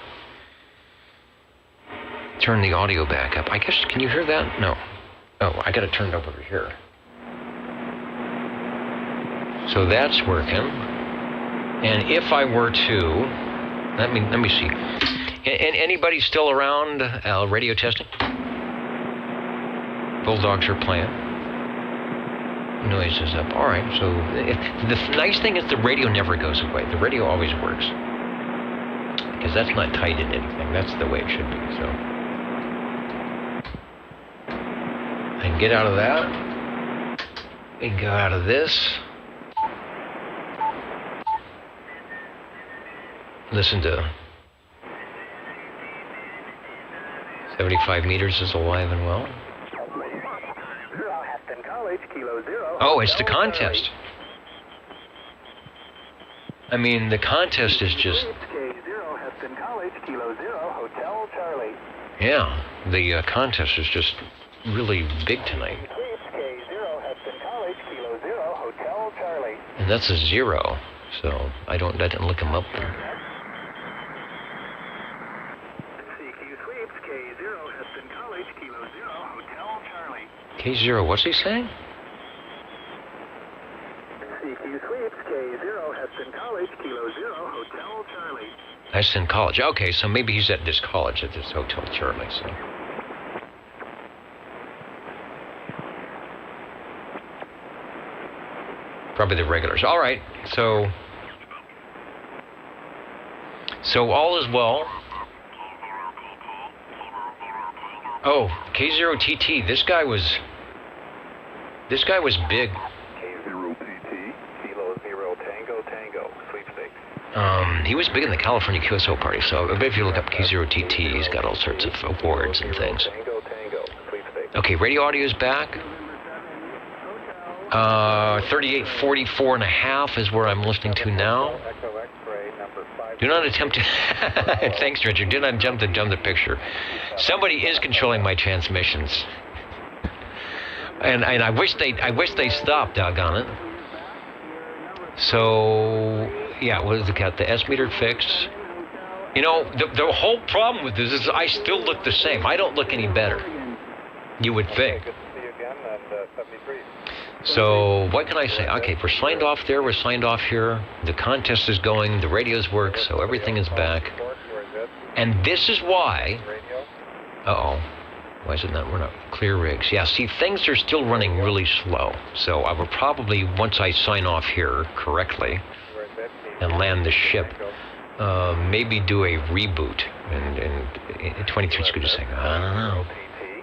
Turn the audio back up. I guess, can you hear that? No. Oh, I got it turned up over here. So that's working. And if I were to, let me see. And anybody still around radio testing? Bulldogs are playing. Noise is up. All right. So the nice thing is the radio never goes away. The radio always works because that's not tied in anything. That's the way it should be. So I can get out of that. We can go out of this. Listen to 75 meters is alive and well. Oh, it's the contest. I mean, the contest is just... Yeah, the contest is just really big tonight. And that's a 0, so I didn't look him up there. K0, what's he saying? CQ Sweeps, K0, Heston College, Kilo 0, Hotel Charlie. Heston College, okay, so maybe he's at this college, at this Hotel Charlie, so. Probably the regulars. All right, so all is well. Oh, K0TT, this guy was big. K0TT, Kilo 0, Tango, Tango, sweepstakes. He was big in the California QSO party, so I bet if you look up K0TT, he's got all sorts of awards and things. Okay, radio audio is back. 3844.5 is where I'm listening to now. Do not attempt to... Thanks, Richard. Do not attempt to jump the picture. Somebody is controlling my transmissions. And I wish they stopped, doggone it. So, yeah, what is it got? The S-meter fixed. You know, the whole problem with this is I still look the same. I don't look any better. You would think. So what can I say? Okay, we're signed off there. We're signed off here. The contest is going. The radios work, so everything is back. And this is why... Uh-oh. Why is it not? We're not clear rigs. Yeah, see, things are still running really slow. So I will probably, once I sign off here correctly and land the ship, maybe do a reboot. And 23 is good to say, I don't know.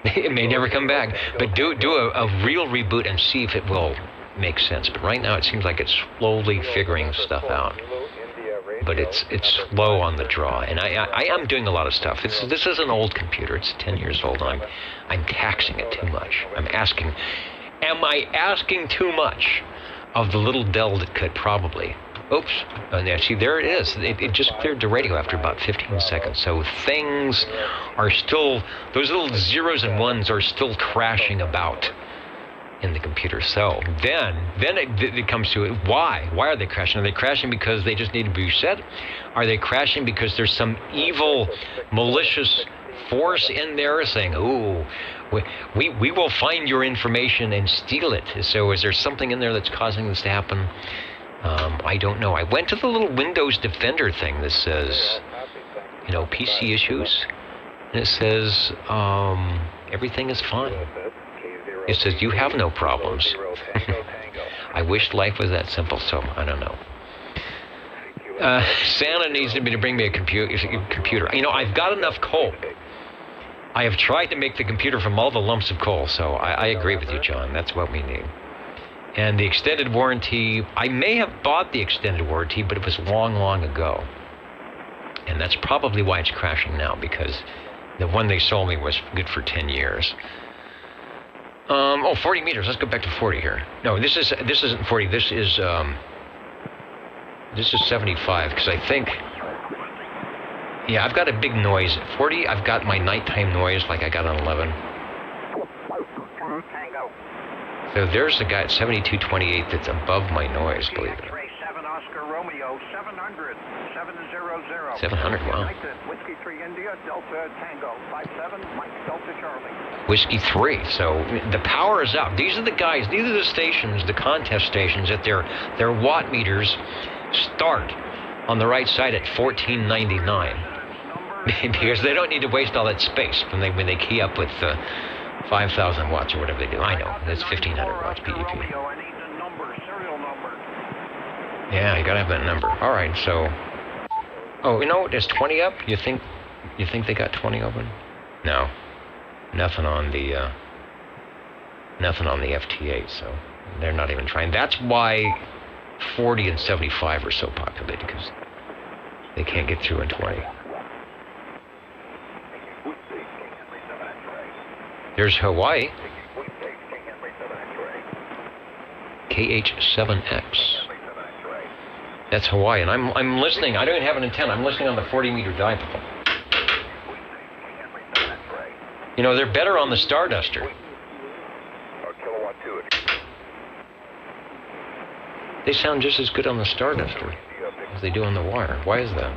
It may never come back, but do a real reboot and see if it will make sense. But right now it seems like it's slowly figuring stuff out. But it's slow on the draw, and I am doing a lot of stuff. This is an old computer. It's 10 years old. I'm taxing it too much. Am I asking too much of the little Dell that could probably? Oops. See, there it is. It just cleared the radio after about 15 seconds. So things are still, those little zeros and ones are still crashing about. in the computer. So then it comes to it. Why? Why are they crashing? Are they crashing because they just need to be reset? Are they crashing because there's some evil, malicious force in there saying, "Ooh, we will find your information and steal it"? So is there something in there that's causing this to happen? I don't know. I went to the little Windows Defender thing that says, PC issues, and it says everything is fine. It says you have no problems. I wish life was that simple, so I don't know. Santa needs me to bring me a computer. I've got enough coal. I have tried to make the computer from all the lumps of coal, so I agree with you, John. That's what we need. And the extended warranty, I may have bought the extended warranty, but it was long, long ago. And that's probably why it's crashing now, because the one they sold me was good for 10 years. 40 meters. Let's go back to 40 here. No, this isn't 40. This is 75, because I think, I've got a big noise. At 40, I've got my nighttime noise like I got on 11. So there's the guy at 7228 that's above my noise, believe it. 7 Oscar Romeo 700 700. 700, wow. Whiskey 3 India Delta Tango 57 Mike Delta Charlie. Whiskey 3. So the power is out. These are the guys. These are the stations, the contest stations, that their watt meters start on the right side at 1499 because they don't need to waste all that space when they key up with 5,000 watts or whatever they do. I know that's 1,500 watts PEP. Yeah, you gotta have that number. All right, so there's 20 up. You think they got 20 open? No, nothing on the FT8. So they're not even trying. That's why 40 and 75 are so populated, because they can't get through in 20. There's Hawaii. KH7X. That's Hawaii, and I'm listening. I don't even have an antenna. I'm listening on the 40-meter dipole. They're better on the Starduster. They sound just as good on the Starduster as they do on the wire. Why is that?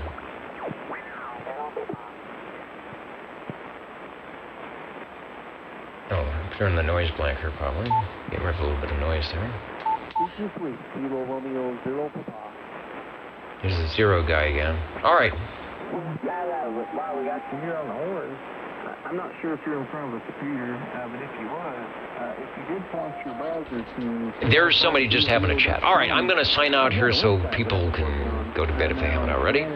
Oh, turn the noise blanker probably. Get rid of a little bit of noise there. There's the 0 guy again. All right. I'm not sure if you're in front of a computer, but if you was, if you did point your browser to... There's somebody just having a chat. All right, I'm going to sign out here so people can go to bed if they haven't already.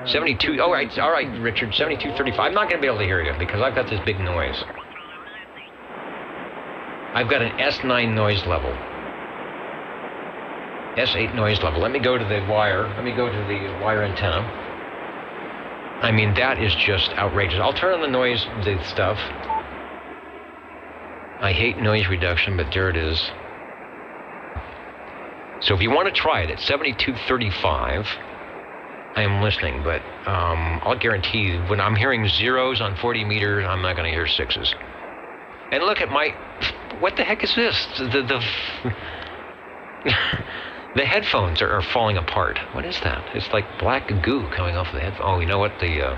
72, all right, Richard, 7235. I'm not going to be able to hear you because I've got this big noise. I've got an S9 noise level. S8 noise level. Let me go to the wire. Let me go to the wire antenna. I mean, that is just outrageous. I'll turn on the noise, the stuff. I hate noise reduction, but there it is. So if you want to try it at 7235, I am listening, but I'll guarantee you, when I'm hearing zeros on 40 meters, I'm not going to hear sixes. And look at my... What the heck is this? The headphones are falling apart. What is that? It's like black goo coming off the headphones. Oh, you know what? The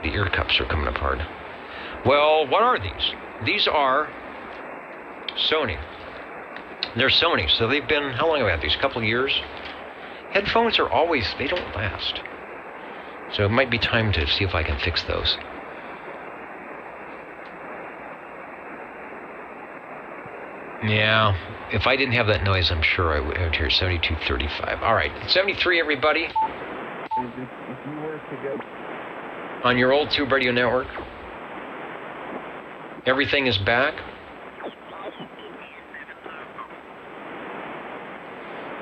ear cups are coming apart. Well, what are these? These are Sony. They're Sony, so they've been... How long have I had these? A couple of years? Headphones are always... They don't last. So it might be time to see if I can fix those. Yeah, if I didn't have that noise, I'm sure I would hear 7235. All right, 73, everybody. If you were to go... On your old Tube Radio Network. Everything is back.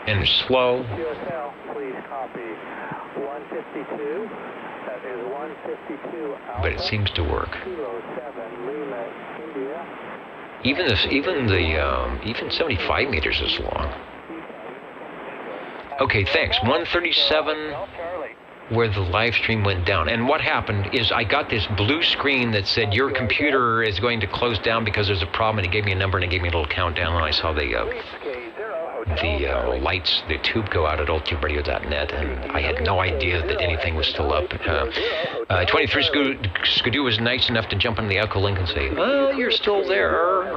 And slow. QSL, please copy 152. That is 152 Alpha. But it seems to work. Kilo 7 Lima, India. Even 75 meters is long. Okay, thanks. 137. where the live stream went down. And what happened is I got this blue screen that said your computer is going to close down because there's a problem, and it gave me a number and it gave me a little countdown, and I sasaw the lights, the tube go out at oldtuberadio.net, and I had no idea that anything was still up. 23 Skidoo was nice enough to jump on the Echo Link and say, well, you're still there.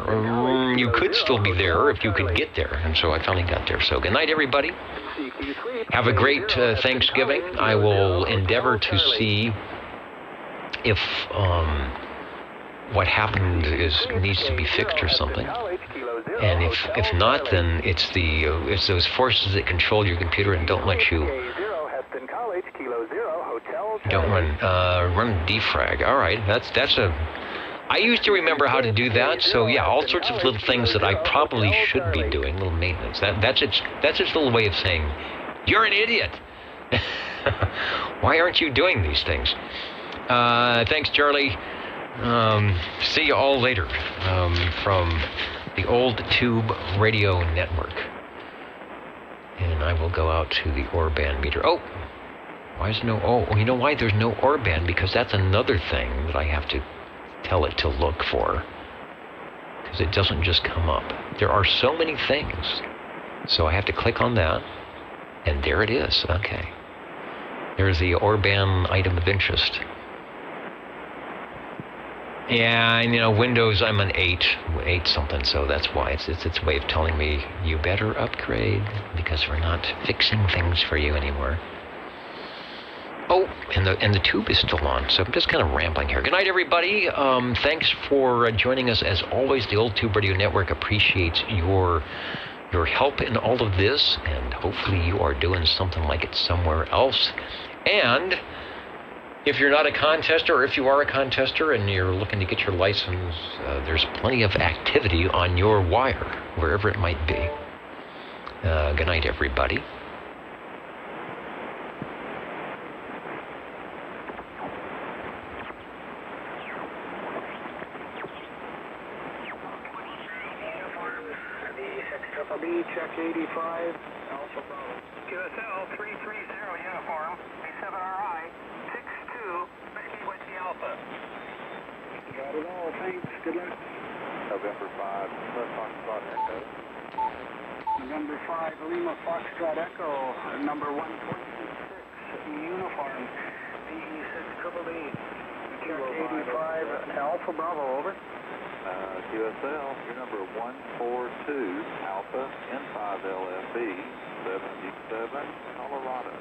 You could still be there if you could get there. And so I finally got there. So good night, everybody. Have a great Thanksgiving. I will endeavor to see if what happened needs to be fixed or something. And if not, then it's those forces that control your computer and don't let you run defrag. All right, that's a. I used to remember how to do that. So yeah, all sorts of little things that I probably should be doing, little maintenance. That's its little way of saying, you're an idiot. Why aren't you doing these things? Thanks, Charlie. See you all later from the Old Tube Radio Network. And I will go out to the Orban meter. Oh, why is no? Oh, you know why there's no Orban? Because that's another thing that I have to tell it to look for. Because it doesn't just come up. There are so many things. So I have to click on that. And there it is. Okay. There's the Orban item of interest. Yeah, and Windows, I'm an 8 something, so that's why it's its way of telling me you better upgrade because we're not fixing things for you anymore. Oh, and the tube is still on, so I'm just kind of rambling here. Good night, everybody. Thanks for joining us. As always, the Old Tube Radio Network appreciates your help in all of this, and hopefully you are doing something like it somewhere else. And if you're not a contester, or if you are a contester and you're looking to get your license, there's plenty of activity on your wire, wherever it might be. Good night, everybody. B, check 85, Alpha Bravo. QSL 330 uniform, B7RI, 62, Whiskey Whiskey Alpha. Got it all, thanks, good luck. November 5, Lima Foxtrot Echo. November 5, Lima Foxtrot Echo, number 1.6, uniform, BE6BB. Check 85, Alpha Bravo, over. QSL, your number 142, Alpha, N5LFB, 77, Colorado.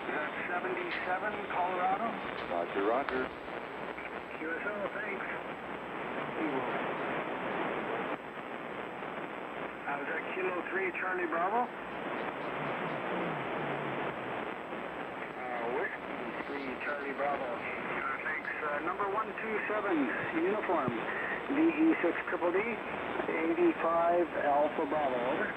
Is that 77, Colorado? Roger, roger. QSL, thanks. Is that Kilo 3, Charlie Bravo? Whiskey 3, Charlie Bravo. Thanks. Number 127, uniform, BE6BB, 85, Alpha Bravo, over.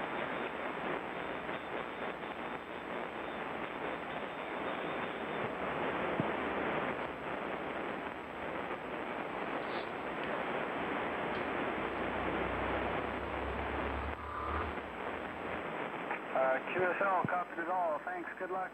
QSL, copied it all. Thanks. Good luck.